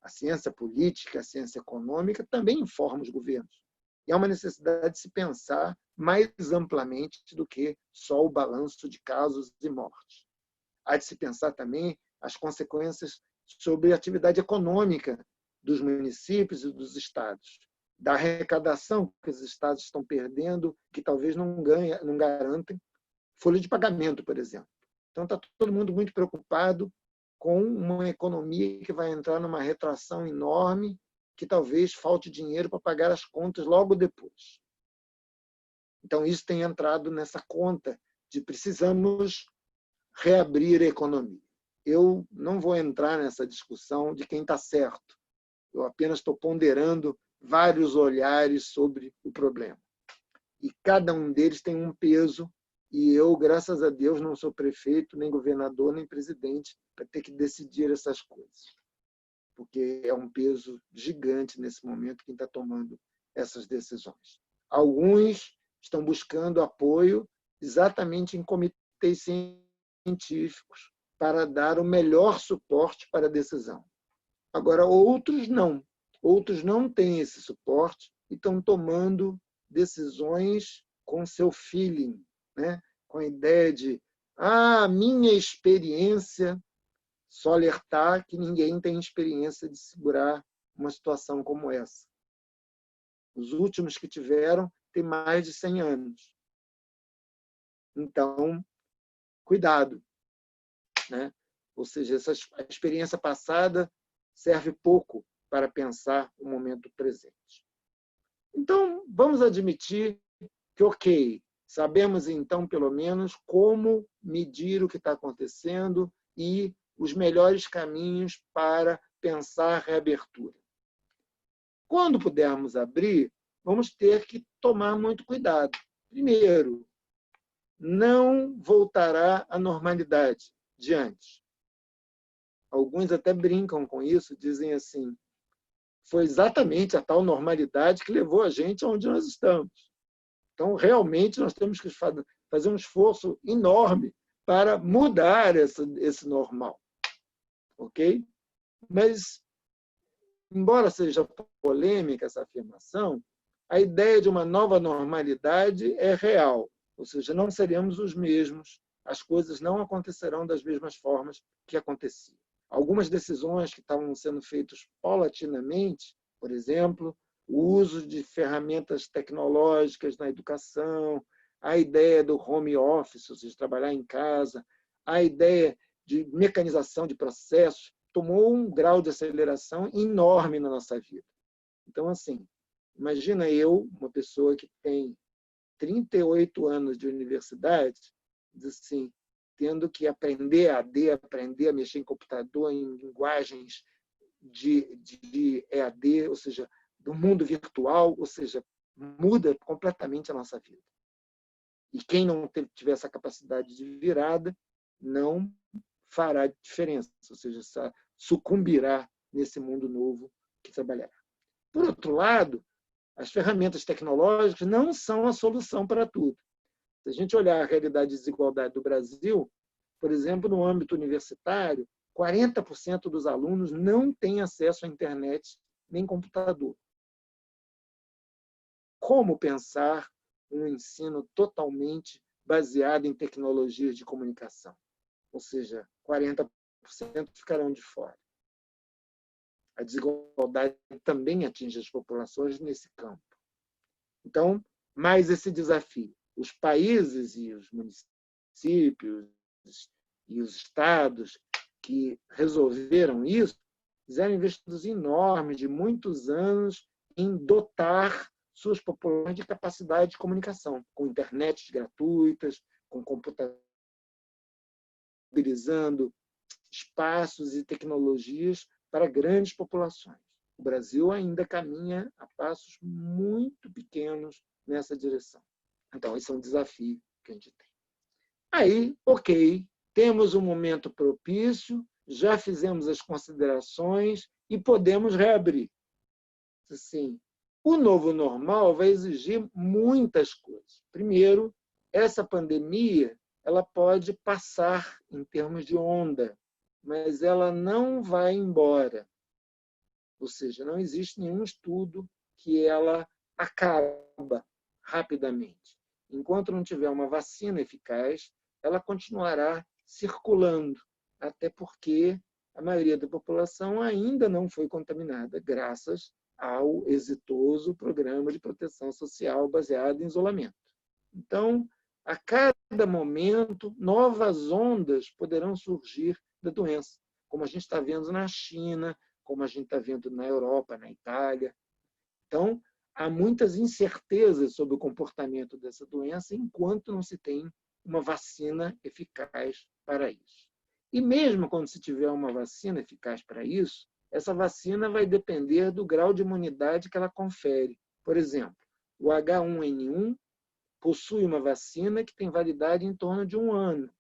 A ciência política, a ciência econômica também informa os governos. E há uma necessidade de se pensar mais amplamente do que só o balanço de casos e mortes. Há de se pensar também as consequências sobre a atividade econômica dos municípios e dos estados, da arrecadação que os estados estão perdendo, que talvez não garantem folha de pagamento, por exemplo. Então, está todo mundo muito preocupado com uma economia que vai entrar numa retração enorme, que talvez falte dinheiro para pagar as contas logo depois. Então, isso tem entrado nessa conta de precisamos reabrir a economia. Eu não vou entrar nessa discussão de quem está certo. Eu apenas estou ponderando vários olhares sobre o problema. E cada um deles tem um peso, e eu, graças a Deus, não sou prefeito, nem governador, nem presidente, para ter que decidir essas coisas. Porque é um peso gigante nesse momento quem está tomando essas decisões. Alguns estão buscando apoio exatamente em comitês científicos para dar o melhor suporte para a decisão. Agora, outros não têm esse suporte e estão tomando decisões com seu feeling, né? Com a ideia de minha experiência, só alertar que ninguém tem experiência de segurar uma situação como essa. Os últimos que tiveram têm mais de 100 anos. Então, cuidado, né? Ou seja, a experiência passada serve pouco para pensar o momento presente. Então, vamos admitir que, ok, sabemos então, pelo menos, como medir o que está acontecendo e os melhores caminhos para pensar a reabertura. Quando pudermos abrir, vamos ter que tomar muito cuidado. Primeiro, não voltará à normalidade de antes. Alguns até brincam com isso, dizem assim, foi exatamente a tal normalidade que levou a gente aonde nós estamos. Então, realmente, nós temos que fazer um esforço enorme para mudar esse normal. ok? Mas, embora seja polêmica essa afirmação, a ideia de uma nova normalidade é real, ou seja, não seremos os mesmos, as coisas não acontecerão das mesmas formas que aconteciam. Algumas decisões que estavam sendo feitas paulatinamente, por exemplo, o uso de ferramentas tecnológicas na educação, a ideia do home office, ou seja, trabalhar em casa, a ideia de mecanização de processos, tomou um grau de aceleração enorme na nossa vida. Então, assim, imagina eu, uma pessoa que tem 38 anos de universidade, assim, tendo que aprender a AD, aprender a mexer em computador, em linguagens de EAD, ou seja, do mundo virtual, ou seja, muda completamente a nossa vida. E quem não tiver essa capacidade de virada não fará diferença, ou seja, sucumbirá nesse mundo novo que trabalhará. Por outro lado, as ferramentas tecnológicas não são a solução para tudo. Se a gente olhar a realidade de desigualdade do Brasil, por exemplo, no âmbito universitário, 40% dos alunos não têm acesso à internet nem computador. Como pensar um ensino totalmente baseado em tecnologias de comunicação? Ou seja, 40% ficarão de fora. A desigualdade também atinge as populações nesse campo. Então, mais esse desafio. Os países e os municípios e os estados que resolveram isso fizeram investimentos enormes de muitos anos em dotar suas populações de capacidade de comunicação, com internets gratuitas, com computadores, mobilizando espaços e tecnologias para grandes populações. O Brasil ainda caminha a passos muito pequenos nessa direção. Então, esse é um desafio que a gente tem. Aí, ok, temos um momento propício, já fizemos as considerações e podemos reabrir. Assim, o novo normal vai exigir muitas coisas. Primeiro, essa pandemia ela pode passar em termos de onda, mas ela não vai embora. Ou seja, não existe nenhum estudo que ela acaba rapidamente. Enquanto não tiver uma vacina eficaz, ela continuará circulando, até porque a maioria da população ainda não foi contaminada, graças ao exitoso programa de proteção social baseado em isolamento. Então, a cada momento, novas ondas poderão surgir da doença, como a gente está vendo na China, como a gente está vendo na Europa, na Itália. Então, há muitas incertezas sobre o comportamento dessa doença enquanto não se tem uma vacina eficaz para isso. E mesmo quando se tiver uma vacina eficaz para isso, essa vacina vai depender do grau de imunidade que ela confere. Por exemplo, o H1N1 possui uma vacina que tem validade em torno de 1 ano.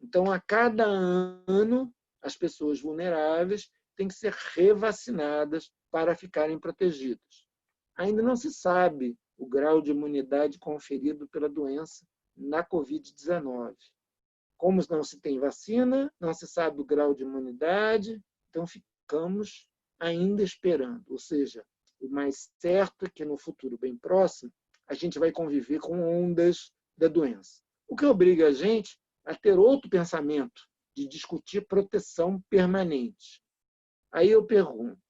Então, a cada ano, as pessoas vulneráveis têm que ser revacinadas para ficarem protegidas. Ainda não se sabe o grau de imunidade conferido pela doença na Covid-19. Como não se tem vacina, não se sabe o grau de imunidade, então ficamos ainda esperando. Ou seja, o mais certo é que no futuro bem próximo, a gente vai conviver com ondas da doença. O que obriga a gente a ter outro pensamento de discutir proteção permanente. Aí eu pergunto,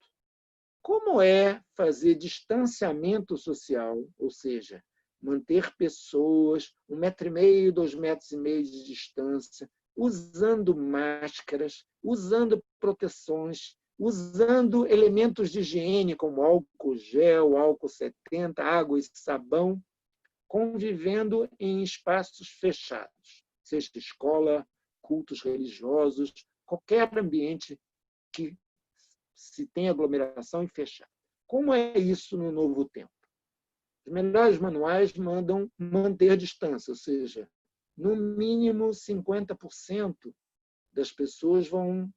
como é fazer distanciamento social, ou seja, manter pessoas 1,5 m, 2,5 m de distância, usando máscaras, usando proteções, usando elementos de higiene como álcool gel, álcool 70, água e sabão, convivendo em espaços fechados, seja escola, cultos religiosos, qualquer ambiente que se tem aglomeração e fechado. Como é isso no novo tempo? Os melhores manuais mandam manter distância, ou seja, no mínimo 50% das pessoas vão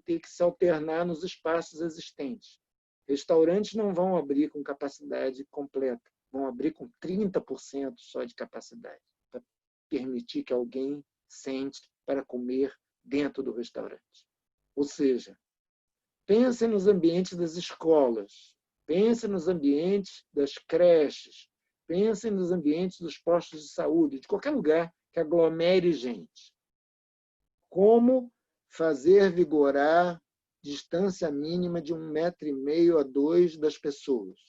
ter que se alternar nos espaços existentes. Restaurantes não vão abrir com capacidade completa, vão abrir com 30% só de capacidade, para permitir que alguém sente para comer dentro do restaurante. Ou seja, Pensem nos ambientes das escolas, pensem nos ambientes das creches, pensem nos ambientes dos postos de saúde, de qualquer lugar que aglomere gente. Como fazer vigorar distância mínima de 1,5 m a 2 das pessoas?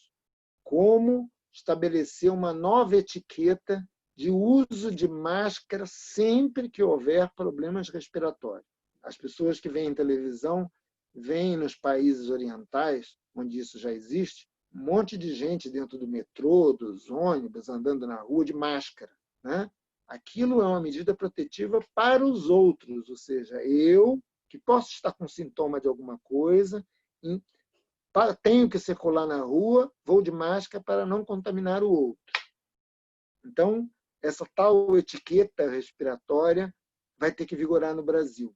Como estabelecer uma nova etiqueta de uso de máscara sempre que houver problemas respiratórios? As pessoas que veem televisão veem nos países orientais, onde isso já existe, um monte de gente dentro do metrô, dos ônibus, andando na rua de máscara, né? Aquilo é uma medida protetiva para os outros, ou seja, eu, que posso estar com sintoma de alguma coisa, tenho que circular na rua, vou de máscara para não contaminar o outro. Então, essa tal etiqueta respiratória vai ter que vigorar no Brasil,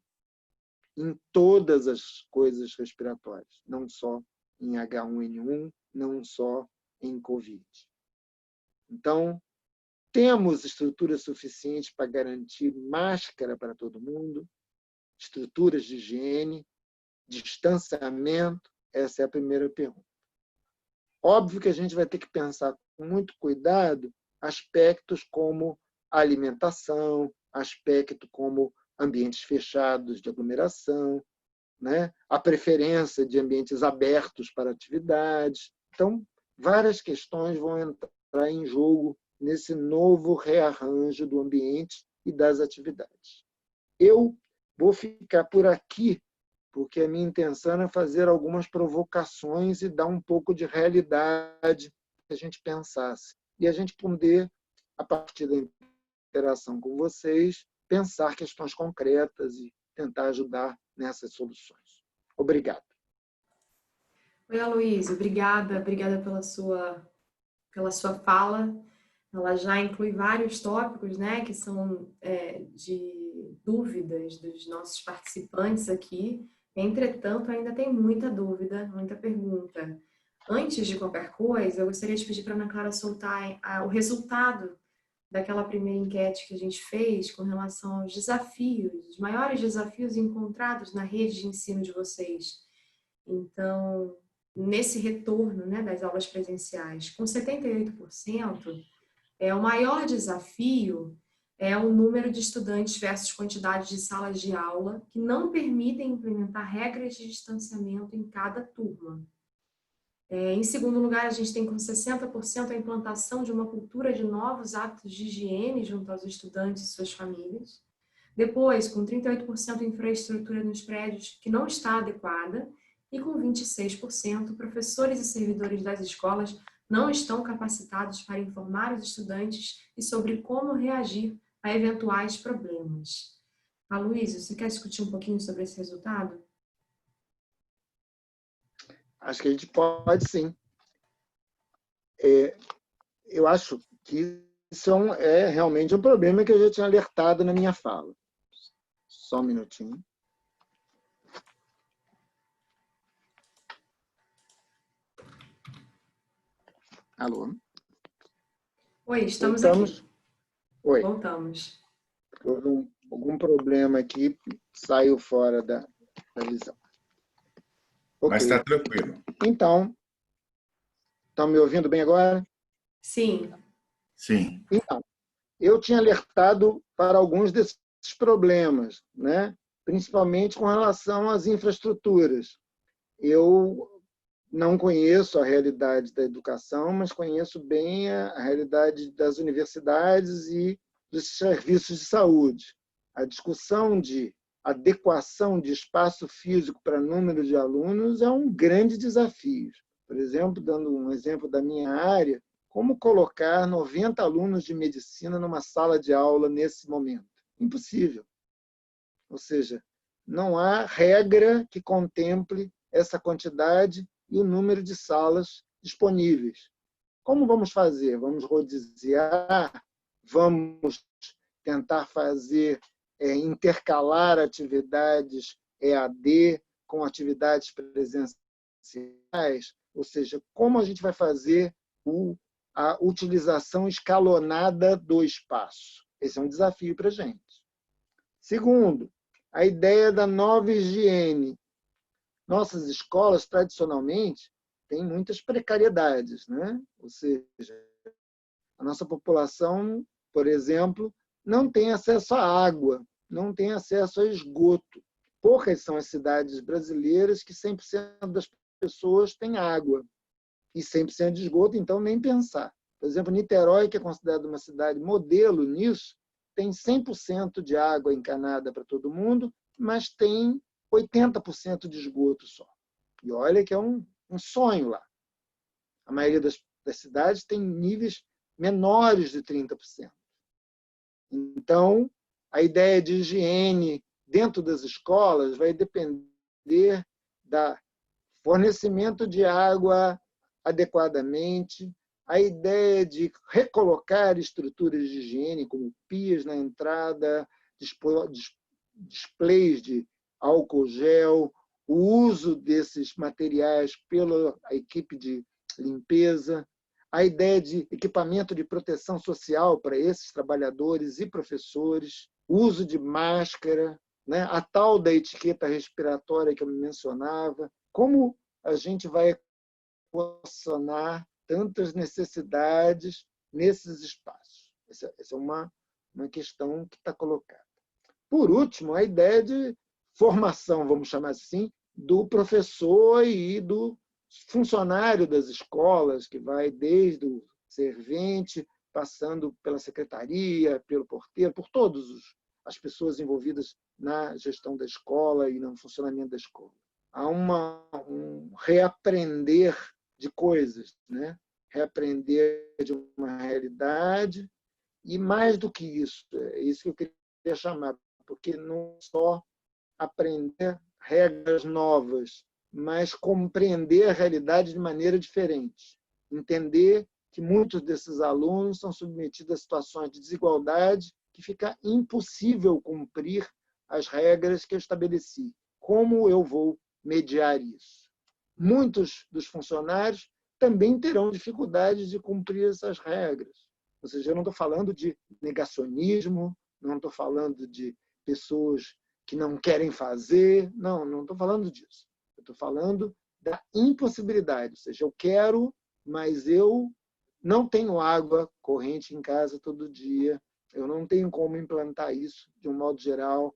em todas as coisas respiratórias, não só em H1N1, não só em Covid. Então, temos estrutura suficiente para garantir máscara para todo mundo, estruturas de higiene, distanciamento? Essa é a primeira pergunta. Óbvio que a gente vai ter que pensar com muito cuidado aspectos como alimentação, aspecto como ambientes fechados de aglomeração, né? A preferência de ambientes abertos para atividades. Então, várias questões vão entrar em jogo nesse novo rearranjo do ambiente e das atividades. Eu vou ficar por aqui, porque a minha intenção é fazer algumas provocações e dar um pouco de realidade que a gente pensasse. E a gente poder, a partir da interação com vocês, pensar questões concretas e tentar ajudar nessas soluções. Obrigado. Oi, Aloysio, obrigada pela sua fala. Ela já inclui vários tópicos, né, que são de dúvidas dos nossos participantes aqui. Entretanto, ainda tem muita dúvida, muita pergunta. Antes de qualquer coisa, eu gostaria de pedir para a Ana Clara soltar o resultado daquela primeira enquete que a gente fez com relação aos desafios, os maiores desafios encontrados na rede de ensino de vocês. Então, nesse retorno, né, das aulas presenciais, com 78%, o maior desafio é o número de estudantes versus quantidade de salas de aula que não permitem implementar regras de distanciamento em cada turma. Em segundo lugar, a gente tem com 60% a implantação de uma cultura de novos hábitos de higiene junto aos estudantes e suas famílias. Depois, com 38% a infraestrutura nos prédios que não está adequada e com 26% professores e servidores das escolas não estão capacitados para informar os estudantes e sobre como reagir a eventuais problemas. Aloysio, você quer discutir um pouquinho sobre esse resultado? Acho que a gente pode, sim. Eu acho que isso é realmente um problema que eu já tinha alertado na minha fala. Só um minutinho. Alô? Oi, estamos aqui. Oi. Voltamos. Houve algum problema aqui, saiu fora da visão. Okay. Mas está tranquilo. Então, estão me ouvindo bem agora? Sim. Sim. Então, eu tinha alertado para alguns desses problemas, né? Principalmente com relação às infraestruturas. Eu não conheço a realidade da educação, mas conheço bem a realidade das universidades e dos serviços de saúde. A discussão de adequação de espaço físico para número de alunos é um grande desafio. Por exemplo, dando um exemplo da minha área, como colocar 90 alunos de medicina numa sala de aula nesse momento? Impossível. Ou seja, não há regra que contemple essa quantidade e o número de salas disponíveis. Como vamos fazer? Vamos rodiziar? Vamos tentar fazer, intercalar atividades EAD com atividades presenciais? Ou seja, como a gente vai fazer a utilização escalonada do espaço? Esse é um desafio para a gente. Segundo, a ideia da nova higiene. nossas escolas, tradicionalmente, têm muitas precariedades, né? Ou seja, a nossa população, por exemplo, não tem acesso à água, não tem acesso a esgoto. Poucas são as cidades brasileiras que 100% das pessoas têm água. E 100% de esgoto, então, nem pensar. Por exemplo, Niterói, que é considerada uma cidade modelo nisso, tem 100% de água encanada para todo mundo, mas tem 80% de esgoto só. E olha que é um sonho lá. A maioria das cidades tem níveis menores de 30%. Então, a ideia de higiene dentro das escolas vai depender do fornecimento de água adequadamente, a ideia de recolocar estruturas de higiene, como pias na entrada, displays de álcool gel, o uso desses materiais pela equipe de limpeza, a ideia de equipamento de proteção social para esses trabalhadores e professores, uso de máscara, né? A tal da etiqueta respiratória que eu mencionava, como a gente vai equacionar tantas necessidades nesses espaços. Essa é uma questão que está colocada. Por último, a ideia de formação, vamos chamar assim, do professor e do funcionário das escolas, que vai desde o servente, passando pela secretaria, pelo porteiro, por todas as pessoas envolvidas na gestão da escola e no funcionamento da escola. Há um reaprender de coisas, né? Reaprender de uma realidade, e mais do que isso, é isso que eu queria chamar, porque não só aprender regras novas, mas compreender a realidade de maneira diferente. Entender que muitos desses alunos são submetidos a situações de desigualdade que fica impossível cumprir as regras que eu estabeleci. Como eu vou mediar isso? Muitos dos funcionários também terão dificuldades de cumprir essas regras. Ou seja, eu não estou falando de negacionismo, não estou falando de pessoas que não querem fazer, não estou falando disso. Eu estou falando da impossibilidade, ou seja, eu quero, mas eu não tenho água corrente em casa todo dia, eu não tenho como implantar isso de um modo geral.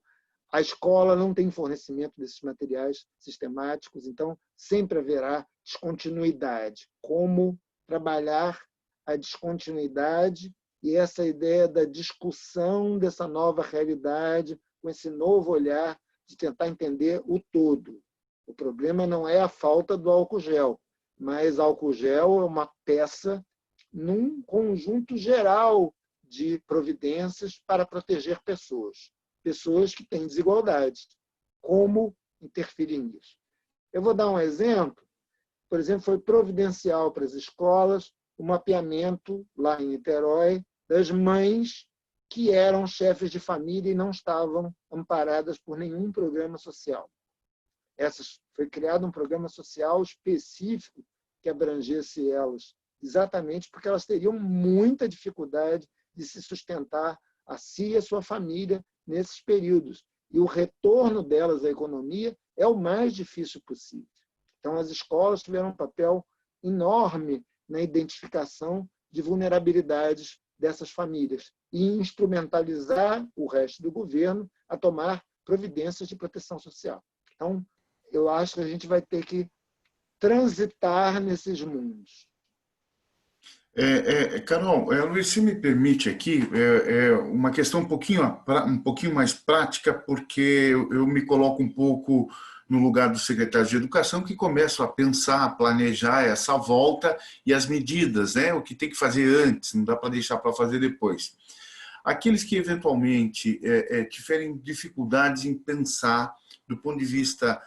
A escola não tem fornecimento desses materiais sistemáticos, então sempre haverá descontinuidade. Como trabalhar a descontinuidade e essa ideia da discussão dessa nova realidade, com esse novo olhar de tentar entender o todo. O problema não é a falta do álcool gel, mas álcool gel é uma peça num conjunto geral de providências para proteger pessoas que têm desigualdade. Como interferir nisso? Eu vou dar um exemplo. Por exemplo, foi providencial para as escolas o mapeamento, lá em Niterói, das mães que eram chefes de família e não estavam amparadas por nenhum programa social. Foi criado um programa social específico que abrangesse elas, exatamente porque elas teriam muita dificuldade de se sustentar a si e a sua família nesses períodos. E o retorno delas à economia é o mais difícil possível. Então, as escolas tiveram um papel enorme na identificação de vulnerabilidades dessas famílias e instrumentalizar o resto do governo a tomar providências de proteção social. Então, eu acho que a gente vai ter que transitar nesses mundos. Carol, Luiz, se me permite aqui, uma questão um pouquinho mais prática, porque eu me coloco um pouco no lugar do secretário de Educação, que começam a pensar, a planejar essa volta e as medidas, né? O que tem que fazer antes, não dá para deixar para fazer depois. Aqueles que, eventualmente, tiverem dificuldades em pensar, do ponto de vista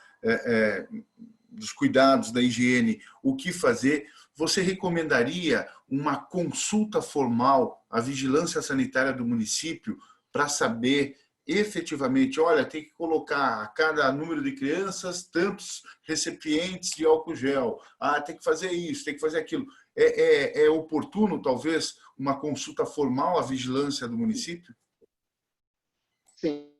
dos cuidados, da higiene, o que fazer, você recomendaria uma consulta formal à vigilância sanitária do município para saber efetivamente, olha, tem que colocar a cada número de crianças tantos recipientes de álcool gel, tem que fazer isso, tem que fazer aquilo. É oportuno, talvez, uma consulta formal à vigilância do município? Sim.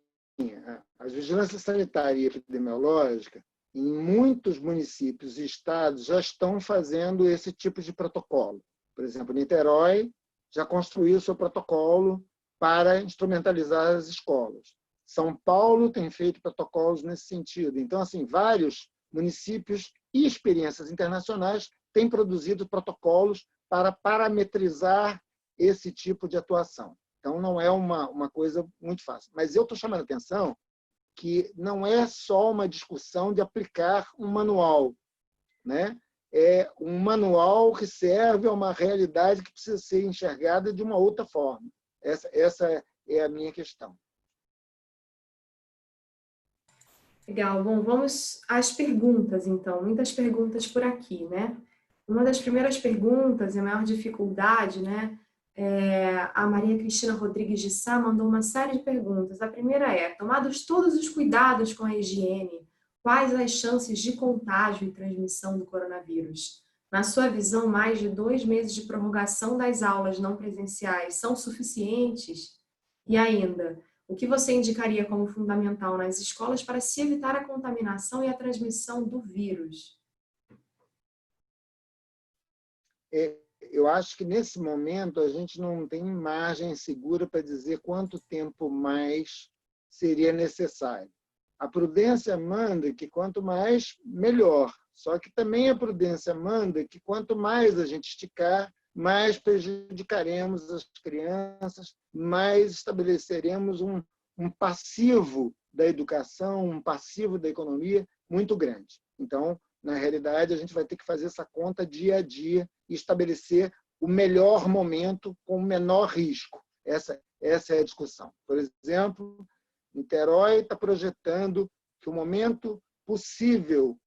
A vigilância sanitária e epidemiológica Em muitos municípios e estados já estão fazendo esse tipo de protocolo. Por exemplo, Niterói já construiu seu protocolo para instrumentalizar as escolas. São Paulo tem feito protocolos nesse sentido. Então, assim, vários municípios e experiências internacionais têm produzido protocolos para parametrizar esse tipo de atuação. Então, não é uma coisa muito fácil. Mas eu estou chamando a atenção que não é só uma discussão de aplicar um manual, né? É um manual que serve a uma realidade que precisa ser enxergada de uma outra forma. Essa é a minha questão. Legal. Bom, vamos às perguntas, então. Muitas perguntas por aqui, né? Uma das primeiras perguntas, e a maior dificuldade, né? A Maria Cristina Rodrigues de Sá mandou uma série de perguntas. A primeira é: tomados todos os cuidados com a higiene, quais as chances de contágio e transmissão do coronavírus? Na sua visão, mais de 2 meses de prorrogação das aulas não presenciais são suficientes? E ainda, o que você indicaria como fundamental nas escolas para se evitar a contaminação e a transmissão do vírus? Eu acho que, nesse momento, a gente não tem margem segura para dizer quanto tempo mais seria necessário. A prudência manda que quanto mais, melhor. Só que também a prudência manda que quanto mais a gente esticar, mais prejudicaremos as crianças, mais estabeleceremos um passivo da educação, um passivo da economia muito grande. Então, na realidade, a gente vai ter que fazer essa conta dia a dia e estabelecer o melhor momento com o menor risco. Essa é a discussão. Por exemplo, Niterói está projetando que o momento possível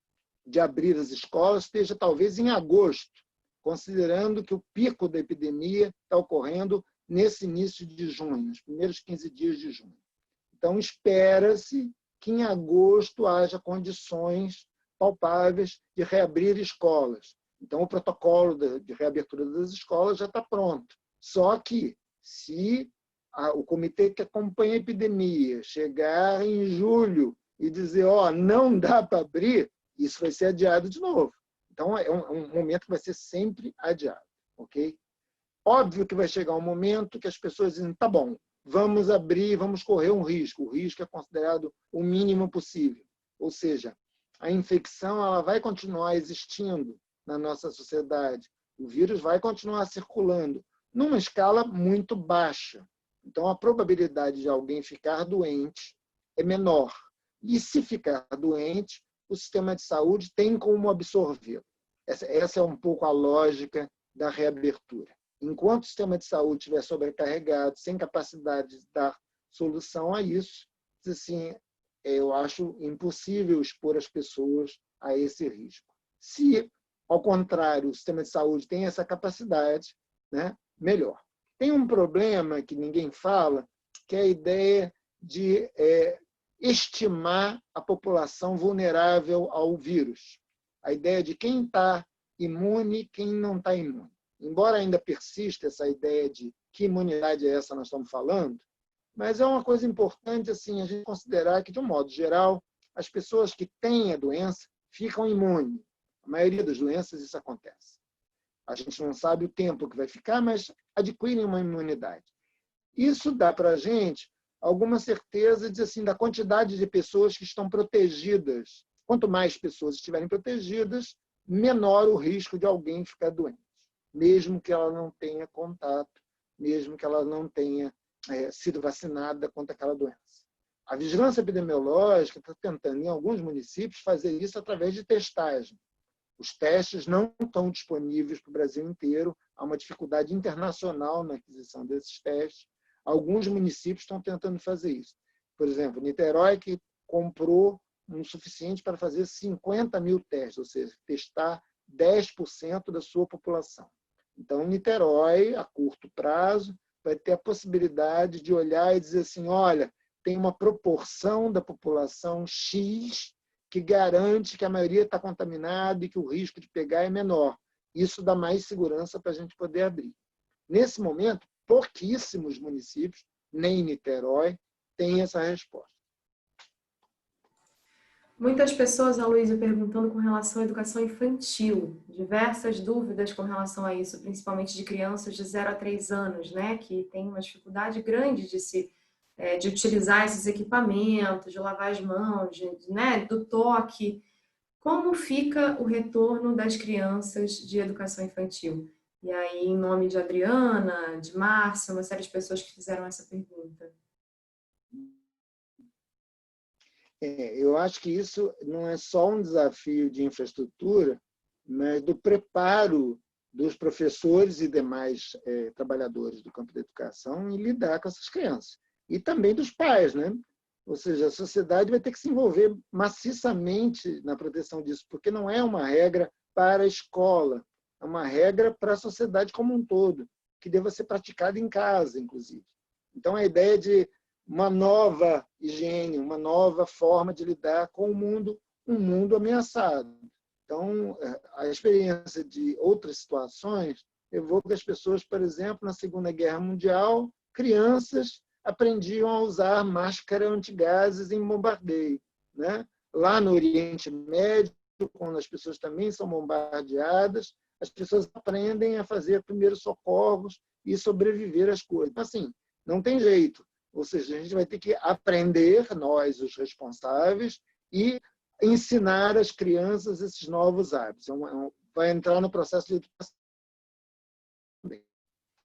de abrir as escolas esteja talvez em agosto, considerando que o pico da epidemia está ocorrendo nesse início de junho, nos primeiros 15 dias de junho. Então, espera-se que em agosto haja condições palpáveis de reabrir escolas. Então, o protocolo de reabertura das escolas já está pronto. Só que, se o comitê que acompanha a epidemia chegar em julho e dizer, não dá para abrir, isso vai ser adiado de novo. Então, é um momento que vai ser sempre adiado. Ok? Óbvio que vai chegar um momento que as pessoas dizem, tá bom, vamos abrir, vamos correr um risco. O risco é considerado o mínimo possível. Ou seja, a infecção ela vai continuar existindo na nossa sociedade. O vírus vai continuar circulando numa escala muito baixa. Então, a probabilidade de alguém ficar doente é menor. E, se ficar doente, o sistema de saúde tem como absorvê-lo. Essa é um pouco a lógica da reabertura. Enquanto o sistema de saúde estiver sobrecarregado, sem capacidade de dar solução a isso, assim, eu acho impossível expor as pessoas a esse risco. Se, ao contrário, o sistema de saúde tem essa capacidade, né, melhor. Tem um problema que ninguém fala, que é a ideia de estimar a população vulnerável ao vírus. A ideia de quem está imune e quem não está imune. Embora ainda persista essa ideia de que imunidade é essa nós estamos falando, mas é uma coisa importante assim, a gente considerar que, de um modo geral, as pessoas que têm a doença ficam imunes. A maioria das doenças isso acontece. A gente não sabe o tempo que vai ficar, mas adquirem uma imunidade. Isso dá para a gente alguma certeza de, assim, da quantidade de pessoas que estão protegidas. Quanto mais pessoas estiverem protegidas, menor o risco de alguém ficar doente, mesmo que ela não tenha contato, mesmo que ela não tenha sido vacinada contra aquela doença. A vigilância epidemiológica está tentando, em alguns municípios, fazer isso através de testagem. Os testes não estão disponíveis para o Brasil inteiro, há uma dificuldade internacional na aquisição desses testes. Alguns municípios estão tentando fazer isso. Por exemplo, Niterói, que comprou o suficiente para fazer 50 mil testes, ou seja, testar 10% da sua população. Então, Niterói, a curto prazo, vai ter a possibilidade de olhar e dizer assim, olha, tem uma proporção da população X que garante que a maioria está contaminada e que o risco de pegar é menor. Isso dá mais segurança para a gente poder abrir. Nesse momento, pouquíssimos municípios, nem Niterói, têm essa resposta. Muitas pessoas, Aloysio, perguntando com relação à educação infantil, diversas dúvidas com relação a isso, principalmente de crianças de 0 a 3 anos, né, que tem uma dificuldade grande de utilizar esses equipamentos, de lavar as mãos, né, do toque. Como fica o retorno das crianças de educação infantil? E aí, em nome de Adriana, de Márcia, uma série de pessoas que fizeram essa pergunta. Eu acho que isso não é só um desafio de infraestrutura, mas do preparo dos professores e demais trabalhadores do campo da educação em lidar com essas crianças. E também dos pais, né? Ou seja, a sociedade vai ter que se envolver maciçamente na proteção disso, porque não é uma regra para a escola, é uma regra para a sociedade como um todo, que deva ser praticada em casa, inclusive. Então, a ideia de uma nova higiene, uma nova forma de lidar com o mundo, um mundo ameaçado. Então, a experiência de outras situações evoca as pessoas, por exemplo, na Segunda Guerra Mundial, crianças aprendiam a usar máscara antigases em bombardeio, né? Lá no Oriente Médio, quando as pessoas também são bombardeadas, as pessoas aprendem a fazer primeiros socorros e sobreviver às coisas. Então, assim, não tem jeito. Ou seja, a gente vai ter que aprender, nós, os responsáveis, e ensinar às crianças esses novos hábitos. Vai entrar no processo de educação também.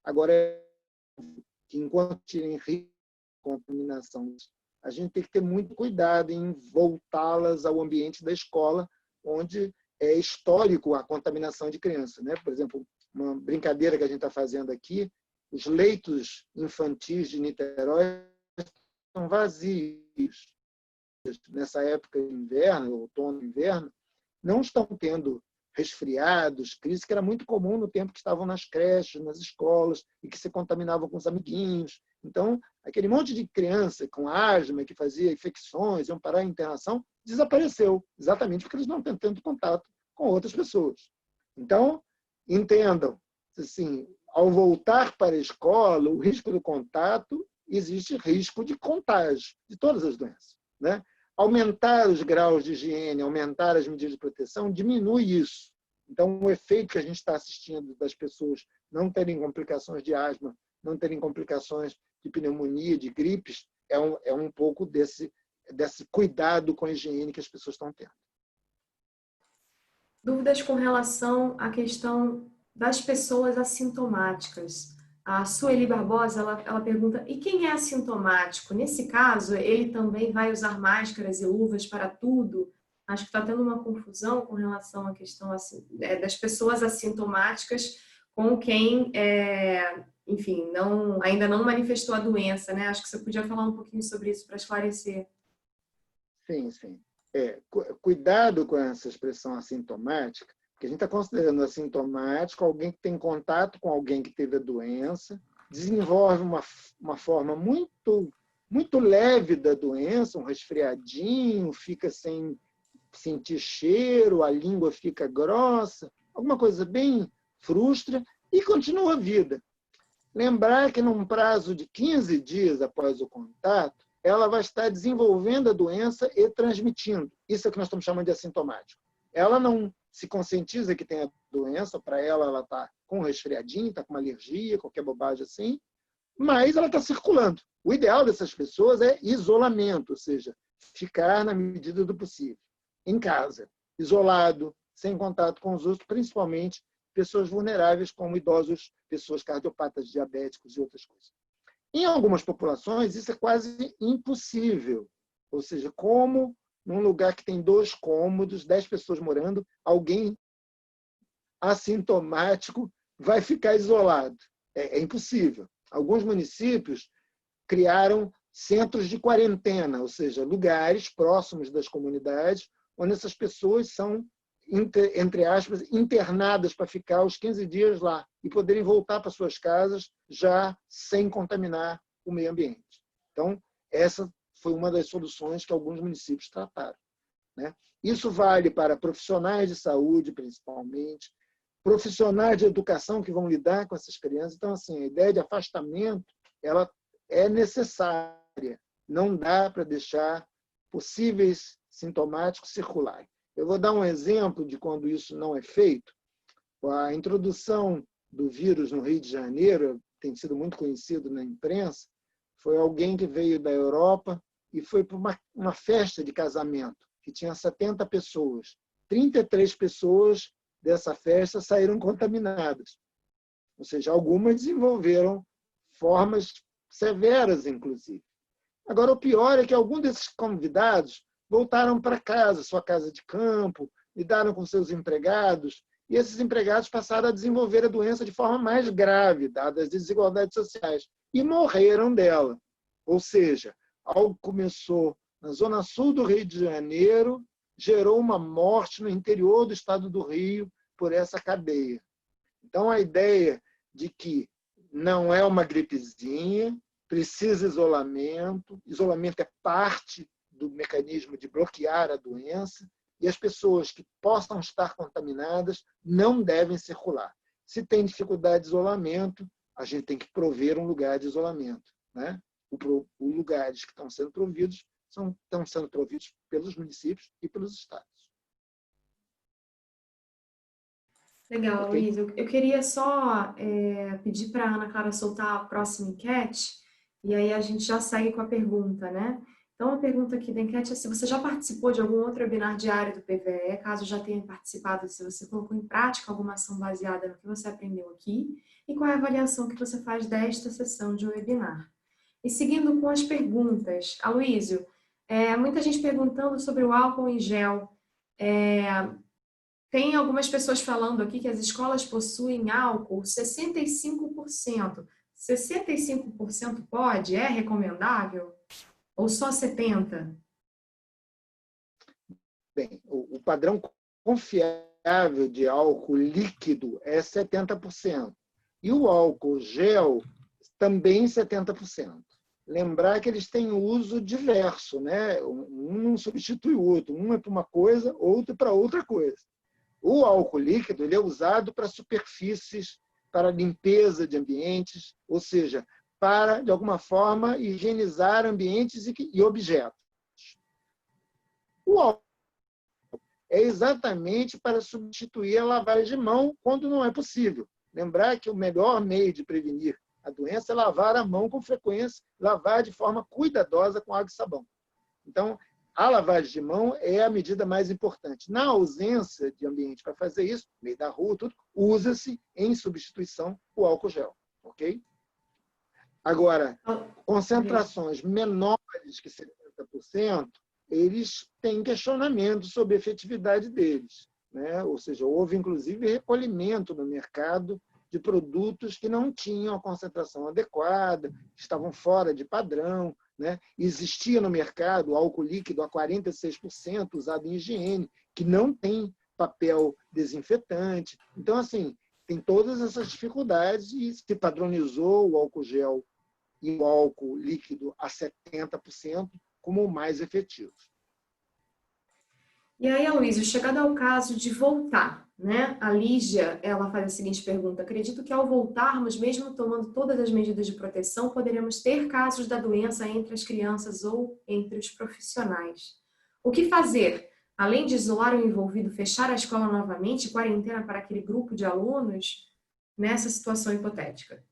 Agora, que enquanto tirem risco de contaminação, a gente tem que ter muito cuidado em voltá-las ao ambiente da escola, onde é histórico a contaminação de crianças, né? Por exemplo, uma brincadeira que a gente está fazendo aqui, os leitos infantis de Niterói estão vazios. Nessa época de inverno, outono e inverno, não estão tendo resfriados, crises, que era muito comum no tempo que estavam nas creches, nas escolas, e que se contaminavam com os amiguinhos. Então, aquele monte de criança com asma, que fazia infecções, iam parar em internação, desapareceu, exatamente porque eles não têm tanto contato com outras pessoas. Então, entendam, assim, ao voltar para a escola, o risco do contato, existe risco de contágio de todas as doenças, né? Aumentar os graus de higiene, aumentar as medidas de proteção, diminui isso. Então, o efeito que a gente está assistindo das pessoas não terem complicações de asma, não terem complicações de pneumonia, de gripes, é um pouco desse cuidado com a higiene que as pessoas estão tendo. Dúvidas com relação à questão das pessoas assintomáticas. A Sueli Barbosa, ela pergunta, e quem é assintomático? Nesse caso, ele também vai usar máscaras e luvas para tudo? Acho que está tendo uma confusão com relação à questão das pessoas assintomáticas com quem, enfim, ainda não manifestou a doença, né? Acho que você podia falar um pouquinho sobre isso para esclarecer. Sim, sim. Cuidado com essa expressão assintomática, porque a gente está considerando assintomático alguém que tem contato com alguém que teve a doença, desenvolve uma forma muito, muito leve da doença, um resfriadinho, fica sem sentir cheiro, a língua fica grossa, alguma coisa bem frustra e continua a vida. Lembrar que num prazo de 15 dias após o contato, ela vai estar desenvolvendo a doença e transmitindo. Isso é o que nós estamos chamando de assintomático. Ela não se conscientiza que tem a doença, para ela está com um resfriadinho, está com uma alergia, qualquer bobagem assim, mas ela está circulando. O ideal dessas pessoas é isolamento, ou seja, ficar na medida do possível, em casa, isolado, sem contato com os outros, principalmente pessoas vulneráveis como idosos, pessoas cardiopatas, diabéticos e outras coisas. Em algumas populações, isso é quase impossível. Ou seja, como num lugar que tem 2 cômodos, 10 pessoas morando, alguém assintomático vai ficar isolado. É impossível. Alguns municípios criaram centros de quarentena, ou seja, lugares próximos das comunidades, onde essas pessoas são, entre aspas, internadas para ficar os 15 dias lá e poderem voltar para suas casas já sem contaminar o meio ambiente. Então, essa foi uma das soluções que alguns municípios trataram, né? Isso vale para profissionais de saúde, principalmente, profissionais de educação que vão lidar com essas crianças. Então, assim, a ideia de afastamento ela é necessária. Não dá para deixar possíveis sintomáticos circularem. Eu vou dar um exemplo de quando isso não é feito. A introdução do vírus no Rio de Janeiro, tem sido muito conhecido na imprensa, foi alguém que veio da Europa e foi para uma festa de casamento, que tinha 70 pessoas. 33 pessoas dessa festa saíram contaminadas. Ou seja, algumas desenvolveram formas severas, inclusive. Agora, o pior é que alguns desses convidados voltaram para casa, sua casa de campo, lidaram com seus empregados, e esses empregados passaram a desenvolver a doença de forma mais grave, dadas as desigualdades sociais, e morreram dela. Ou seja, algo começou na zona sul do Rio de Janeiro, gerou uma morte no interior do estado do Rio por essa cadeia. Então, a ideia de que não é uma gripezinha, precisa isolamento, isolamento é parte do mecanismo de bloquear a doença, e as pessoas que possam estar contaminadas não devem circular. Se tem dificuldade de isolamento, a gente tem que prover um lugar de isolamento, né? Os lugares que estão sendo providos estão sendo providos pelos municípios e pelos estados. Legal, Okay? Luiz. Eu queria só pedir para a Ana Clara soltar a próxima enquete, e aí a gente já segue com a pergunta, né? Então, a pergunta aqui da enquete é se você já participou de algum outro webinar diário do PVE, caso já tenha participado, se você colocou em prática alguma ação baseada no que você aprendeu aqui, e qual é a avaliação que você faz desta sessão de webinar. E seguindo com as perguntas, Aloísio, muita gente perguntando sobre o álcool em gel. Tem algumas pessoas falando aqui que as escolas possuem álcool 65%. 65% pode? É recomendável? Ou só 70%? Bem, o padrão confiável de álcool líquido é 70%. E o álcool gel também 70%. Lembrar que eles têm uso diverso, né? Um não substitui o outro. Um é para uma coisa, outro para outra coisa. O álcool líquido ele é usado para superfícies, para limpeza de ambientes, ou seja, para, de alguma forma, higienizar ambientes e objetos. O álcool é exatamente para substituir a lavagem de mão quando não é possível. Lembrar que o melhor meio de prevenir a doença é lavar a mão com frequência, lavar de forma cuidadosa com água e sabão. Então, a lavagem de mão é a medida mais importante. Na ausência de ambiente para fazer isso, no meio da rua, tudo, usa-se em substituição o álcool gel. Ok? Agora, concentrações menores que 70%, eles têm questionamento sobre a efetividade deles, né? Ou seja, houve, inclusive, recolhimento no mercado de produtos que não tinham a concentração adequada, estavam fora de padrão, né? Existia no mercado álcool líquido a 46% usado em higiene, que não tem papel desinfetante. Então, assim, tem todas essas dificuldades e se padronizou o álcool gel e o álcool líquido a 70% como o mais efetivos. E aí, Aloísio, chegado ao caso de voltar, né? A Lígia, ela faz a seguinte pergunta: acredito que ao voltarmos, mesmo tomando todas as medidas de proteção, poderemos ter casos da doença entre as crianças ou entre os profissionais. O que fazer? Além de isolar o envolvido, fechar a escola novamente, quarentena para aquele grupo de alunos, nessa situação hipotética?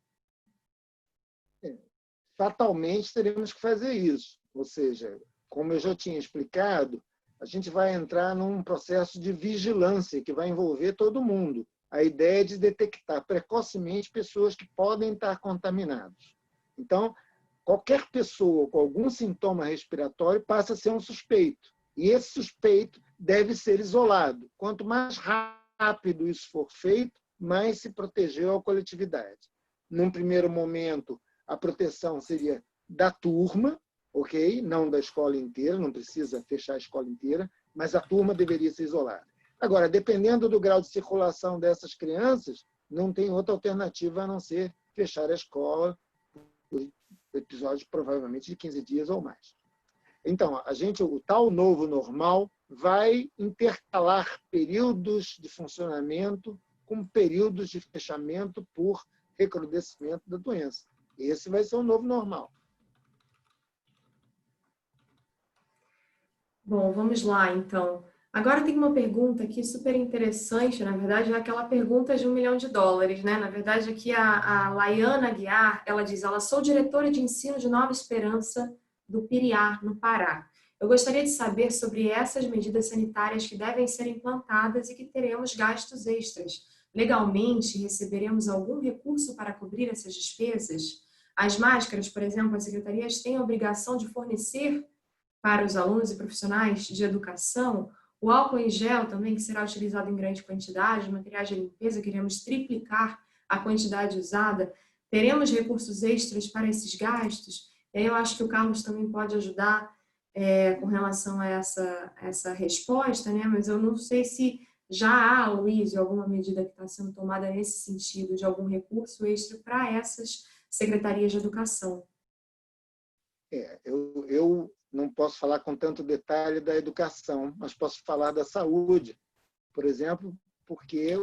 Fatalmente teremos que fazer isso. Ou seja, como eu já tinha explicado, a gente vai entrar num processo de vigilância que vai envolver todo mundo. A ideia é de detectar precocemente pessoas que podem estar contaminadas. Então, qualquer pessoa com algum sintoma respiratório passa a ser um suspeito. E esse suspeito deve ser isolado. Quanto mais rápido isso for feito, mais se protegeu a coletividade. Num primeiro momento, a proteção seria da turma, ok? Não da escola inteira, não precisa fechar a escola inteira, mas a turma deveria ser isolada. Agora, dependendo do grau de circulação dessas crianças, não tem outra alternativa a não ser fechar a escola por episódios provavelmente de 15 dias ou mais. Então, o tal novo normal vai intercalar períodos de funcionamento com períodos de fechamento por recrudescimento da doença. Esse vai ser o novo normal. Bom, vamos lá, então. Agora tem uma pergunta aqui super interessante, na verdade, é aquela pergunta de US$ 1 milhão, né? Na verdade, aqui a Laiana Guiar, ela diz, ela sou diretora de ensino de Nova Esperança do Piriá, no Pará. Eu gostaria de saber sobre essas medidas sanitárias que devem ser implantadas e que teremos gastos extras. Legalmente, receberemos algum recurso para cobrir essas despesas? As máscaras, por exemplo, as secretarias têm a obrigação de fornecer para os alunos e profissionais de educação, o álcool em gel também, que será utilizado em grande quantidade, materiais de limpeza, queremos triplicar a quantidade usada, teremos recursos extras para esses gastos? E aí eu acho que o Carlos também pode ajudar com relação a essa resposta, né? Mas eu não sei se já há, Luiz, alguma medida que está sendo tomada nesse sentido, de algum recurso extra para essas secretarias de educação. Eu não posso falar com tanto detalhe da educação, mas posso falar da saúde, por exemplo, porque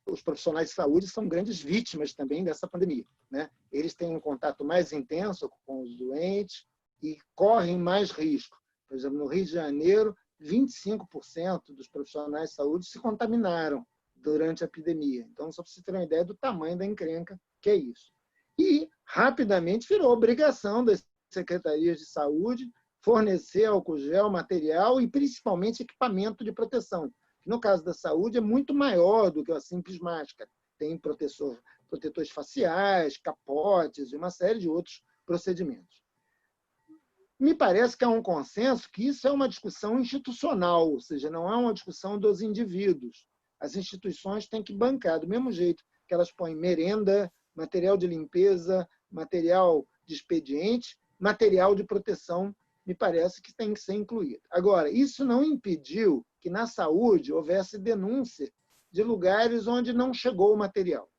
os profissionais de saúde são grandes vítimas também dessa pandemia, né? Eles têm um contato mais intenso com os doentes e correm mais risco. Por exemplo, no Rio de Janeiro, 25% dos profissionais de saúde se contaminaram durante a epidemia. Então, só para você ter uma ideia do tamanho da encrenca que é isso. E, rapidamente, virou obrigação das secretarias de saúde fornecer álcool gel, material e, principalmente, equipamento de proteção. No caso da saúde, é muito maior do que a simples máscara. Tem protetores faciais, capotes e uma série de outros procedimentos. Me parece que há um consenso que isso é uma discussão institucional, ou seja, não é uma discussão dos indivíduos. As instituições têm que bancar, do mesmo jeito que elas põem merenda, material de limpeza, material de expediente, material de proteção, me parece que tem que ser incluído. Agora, isso não impediu que na saúde houvesse denúncia de lugares onde não chegou o material.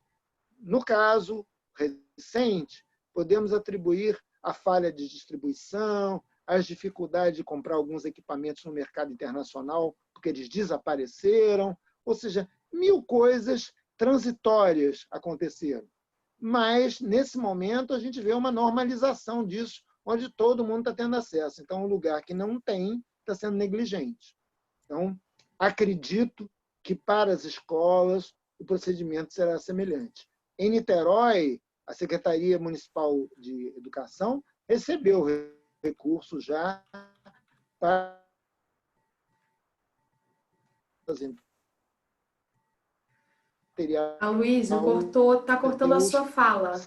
No caso recente, podemos atribuir a falha de distribuição, as dificuldades de comprar alguns equipamentos no mercado internacional, porque eles desapareceram, ou seja, 1000 coisas transitórias aconteceram. Mas, nesse momento, a gente vê uma normalização disso, onde todo mundo está tendo acesso. Então, um lugar que não tem está sendo negligente. Então, acredito que para as escolas o procedimento será semelhante. Em Niterói, a Secretaria Municipal de Educação recebeu recursos já para material. Aloysio, está cortando a sua fala.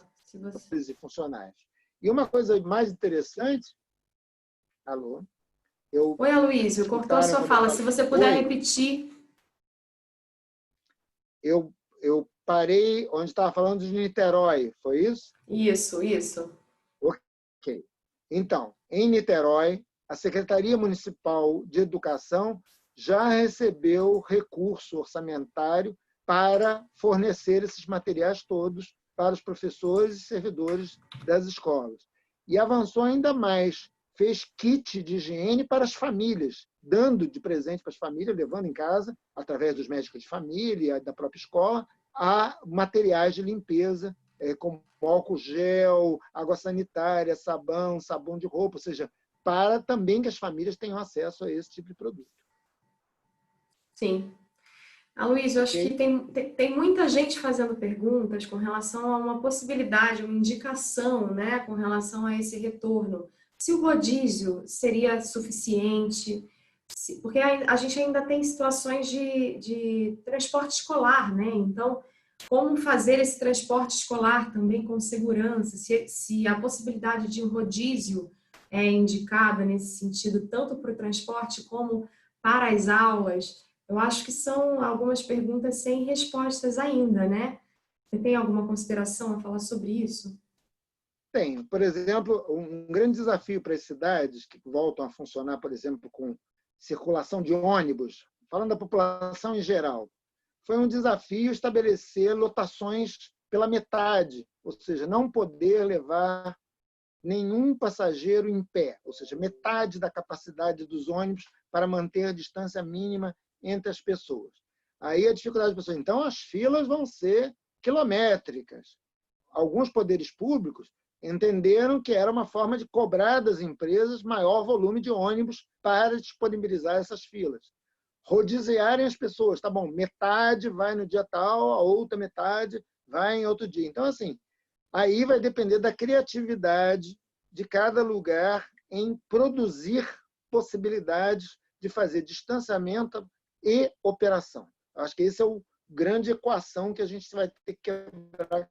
E funcionários. E uma coisa mais interessante... Alô? Oi, Aloysio, cortou a sua fala. Se você puder repetir. Eu parei onde estava falando de Niterói, foi isso? Isso. Ok. Então, em Niterói, a Secretaria Municipal de Educação já recebeu recurso orçamentário para fornecer esses materiais todos para os professores e servidores das escolas. E avançou ainda mais, fez kit de higiene para as famílias, dando de presente para as famílias, levando em casa, através dos médicos de família, da própria escola, a materiais de limpeza, como álcool gel, água sanitária, sabão de roupa, ou seja, para também que as famílias tenham acesso a esse tipo de produto. Sim. Aloysio, eu acho que tem muita gente fazendo perguntas com relação a uma possibilidade, uma indicação, né, com relação a esse retorno. Se o rodízio seria suficiente, porque a gente ainda tem situações de transporte escolar, né? Então, como fazer esse transporte escolar também com segurança? Se a possibilidade de um rodízio é indicada nesse sentido, tanto para o transporte como para as aulas, eu acho que são algumas perguntas sem respostas ainda, né? Você tem alguma consideração a falar sobre isso? Tenho. Por exemplo, um grande desafio para as cidades que voltam a funcionar, por exemplo, com circulação de ônibus, falando da população em geral, foi um desafio estabelecer lotações pela metade, ou seja, não poder levar nenhum passageiro em pé, ou seja, metade da capacidade dos ônibus para manter a distância mínima entre as pessoas. Aí a dificuldade das pessoas. Então, as filas vão ser quilométricas. Alguns poderes públicos entenderam que era uma forma de cobrar das empresas maior volume de ônibus para disponibilizar essas filas. Rodiziarem as pessoas, tá bom, metade vai no dia tal, a outra metade vai em outro dia. Então, assim, aí vai depender da criatividade de cada lugar em produzir possibilidades de fazer distanciamento e operação. Acho que esse é o grande equação que a gente vai ter que quebrar.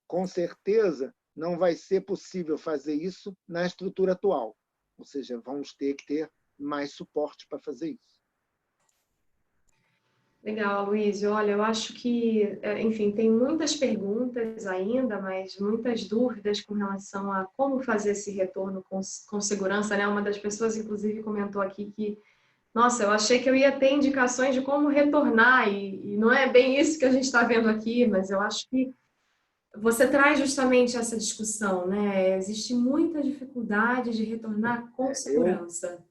Com certeza, não vai ser possível fazer isso na estrutura atual. Ou seja, vamos ter que ter mais suporte para fazer isso. Legal, Luiz. Olha, eu acho que, enfim, tem muitas perguntas ainda, mas muitas dúvidas com relação a como fazer esse retorno com segurança, né? Uma das pessoas, inclusive, comentou aqui que, nossa, eu achei que eu ia ter indicações de como retornar, e não é bem isso que a gente está vendo aqui, mas eu acho que você traz justamente essa discussão, né? Existe muita dificuldade de retornar com segurança.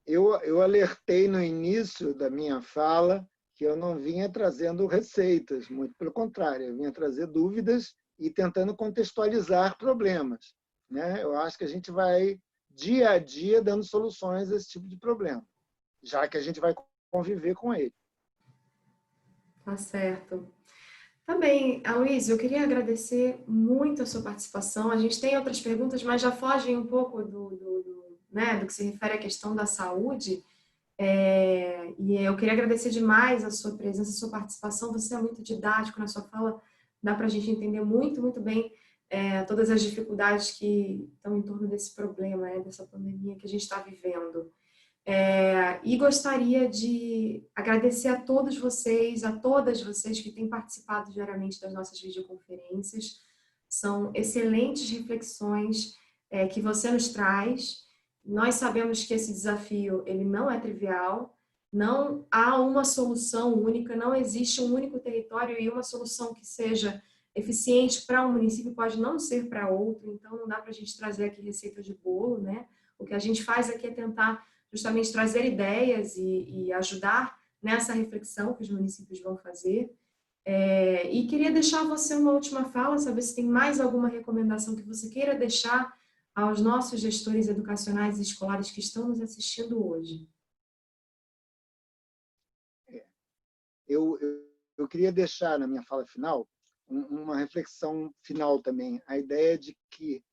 Eu alertei no início da minha fala que eu não vinha trazendo receitas, muito pelo contrário, eu vinha trazer dúvidas e tentando contextualizar problemas, né? Eu acho que a gente vai, dia a dia, dando soluções a esse tipo de problema, já que a gente vai conviver com ele. Tá certo. Tá bem, Aloysio, eu queria agradecer muito a sua participação. A gente tem outras perguntas, mas já fogem um pouco né, do que se refere à questão da saúde. E eu queria agradecer demais a sua presença, a sua participação. Você é muito didático na sua fala, dá para a gente entender muito, muito bem todas as dificuldades que estão em torno desse problema, dessa pandemia que a gente está vivendo. E gostaria de agradecer a todos vocês, a todas vocês que têm participado diariamente das nossas videoconferências. São excelentes reflexões que você nos traz. Nós sabemos que esse desafio ele não é trivial, não há uma solução única, não existe um único território e uma solução que seja eficiente para um município pode não ser para outro, então não dá para a gente trazer aqui receita de bolo, né? O que a gente faz aqui é tentar justamente trazer ideias e ajudar nessa reflexão que os municípios vão fazer. E queria deixar você uma última fala, saber se tem mais alguma recomendação que você queira deixar aos nossos gestores educacionais e escolares que estão nos assistindo hoje. Eu queria deixar na minha fala final uma reflexão final também, a ideia de que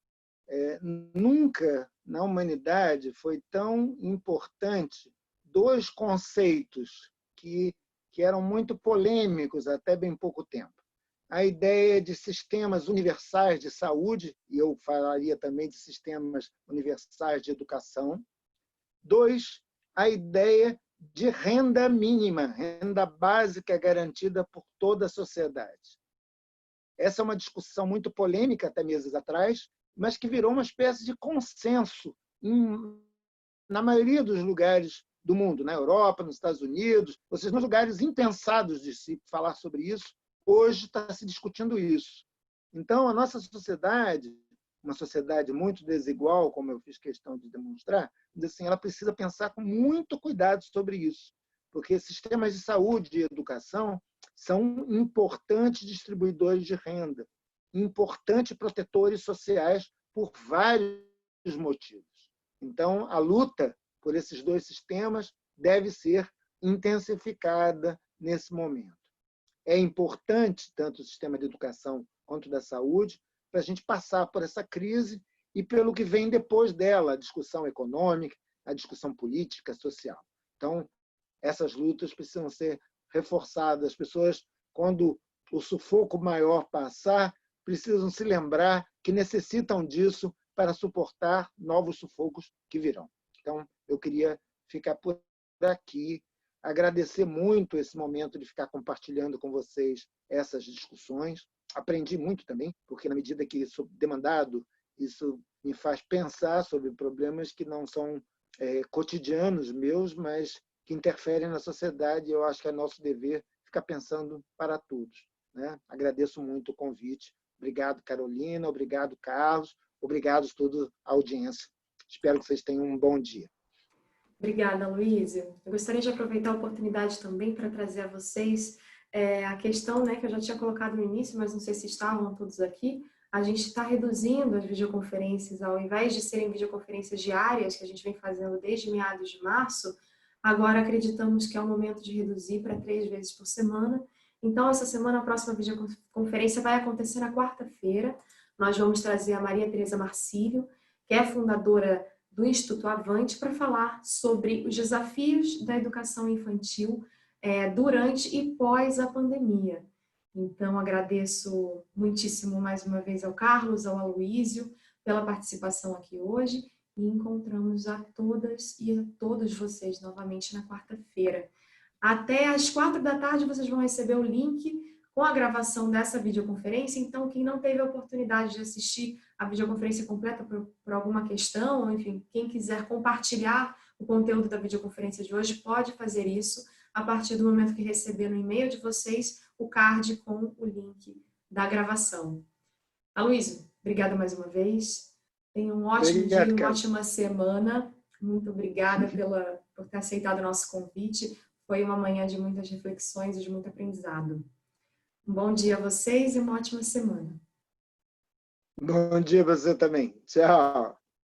nunca na humanidade foi tão importante dois conceitos que eram muito polêmicos até bem pouco tempo. A ideia de sistemas universais de saúde, e eu falaria também de sistemas universais de educação. Dois, a ideia de renda mínima, renda básica garantida por toda a sociedade. Essa é uma discussão muito polêmica até meses atrás, mas que virou uma espécie de consenso na maioria dos lugares do mundo, na Europa, nos Estados Unidos, ou seja, nos lugares impensados de se falar sobre isso, hoje está se discutindo isso. Então, a nossa sociedade, uma sociedade muito desigual, como eu fiz questão de demonstrar, assim, ela precisa pensar com muito cuidado sobre isso, porque sistemas de saúde e educação são importantes distribuidores de renda, importantes protetores sociais por vários motivos. Então, a luta por esses dois sistemas deve ser intensificada nesse momento. É importante, tanto o sistema de educação quanto da saúde, para a gente passar por essa crise e pelo que vem depois dela, a discussão econômica, a discussão política, social. Então, essas lutas precisam ser reforçadas. As pessoas, quando o sufoco maior passar, precisam se lembrar que necessitam disso para suportar novos sufocos que virão. Então, eu queria ficar por aqui, agradecer muito esse momento de ficar compartilhando com vocês essas discussões. Aprendi muito também, porque na medida que sou demandado, isso me faz pensar sobre problemas que não são cotidianos meus, mas que interferem na sociedade. Eu acho que é nosso dever ficar pensando para todos, né? Agradeço muito o convite. Obrigado, Carolina. Obrigado, Carlos. Obrigado a toda a audiência. Espero que vocês tenham um bom dia. Obrigada, Luísio. Eu gostaria de aproveitar a oportunidade também para trazer a vocês a questão, né, que eu já tinha colocado no início, mas não sei se estavam todos aqui. A gente está reduzindo as videoconferências, ao invés de serem videoconferências diárias, que a gente vem fazendo desde meados de março, agora acreditamos que é o momento de reduzir para 3 vezes por semana. Então, essa semana, a próxima videoconferência vai acontecer na quarta-feira. Nós vamos trazer a Maria Tereza Marcílio, que é fundadora do Instituto Avante, para falar sobre os desafios da educação infantil durante e pós a pandemia. Então, agradeço muitíssimo mais uma vez ao Carlos, ao Aloísio, pela participação aqui hoje, e encontramos a todas e a todos vocês novamente na quarta-feira. Até às 4 da tarde vocês vão receber o link com a gravação dessa videoconferência. Então, quem não teve a oportunidade de assistir a videoconferência completa por alguma questão, ou enfim, quem quiser compartilhar o conteúdo da videoconferência de hoje, pode fazer isso a partir do momento que receber no e-mail de vocês o card com o link da gravação. Aloísio, obrigada mais uma vez. Tenha um ótimo dia e uma ótima semana. Muito obrigada por ter aceitado o nosso convite. Foi uma manhã de muitas reflexões e de muito aprendizado. Um bom dia a vocês e uma ótima semana. Bom dia para você também. Tchau.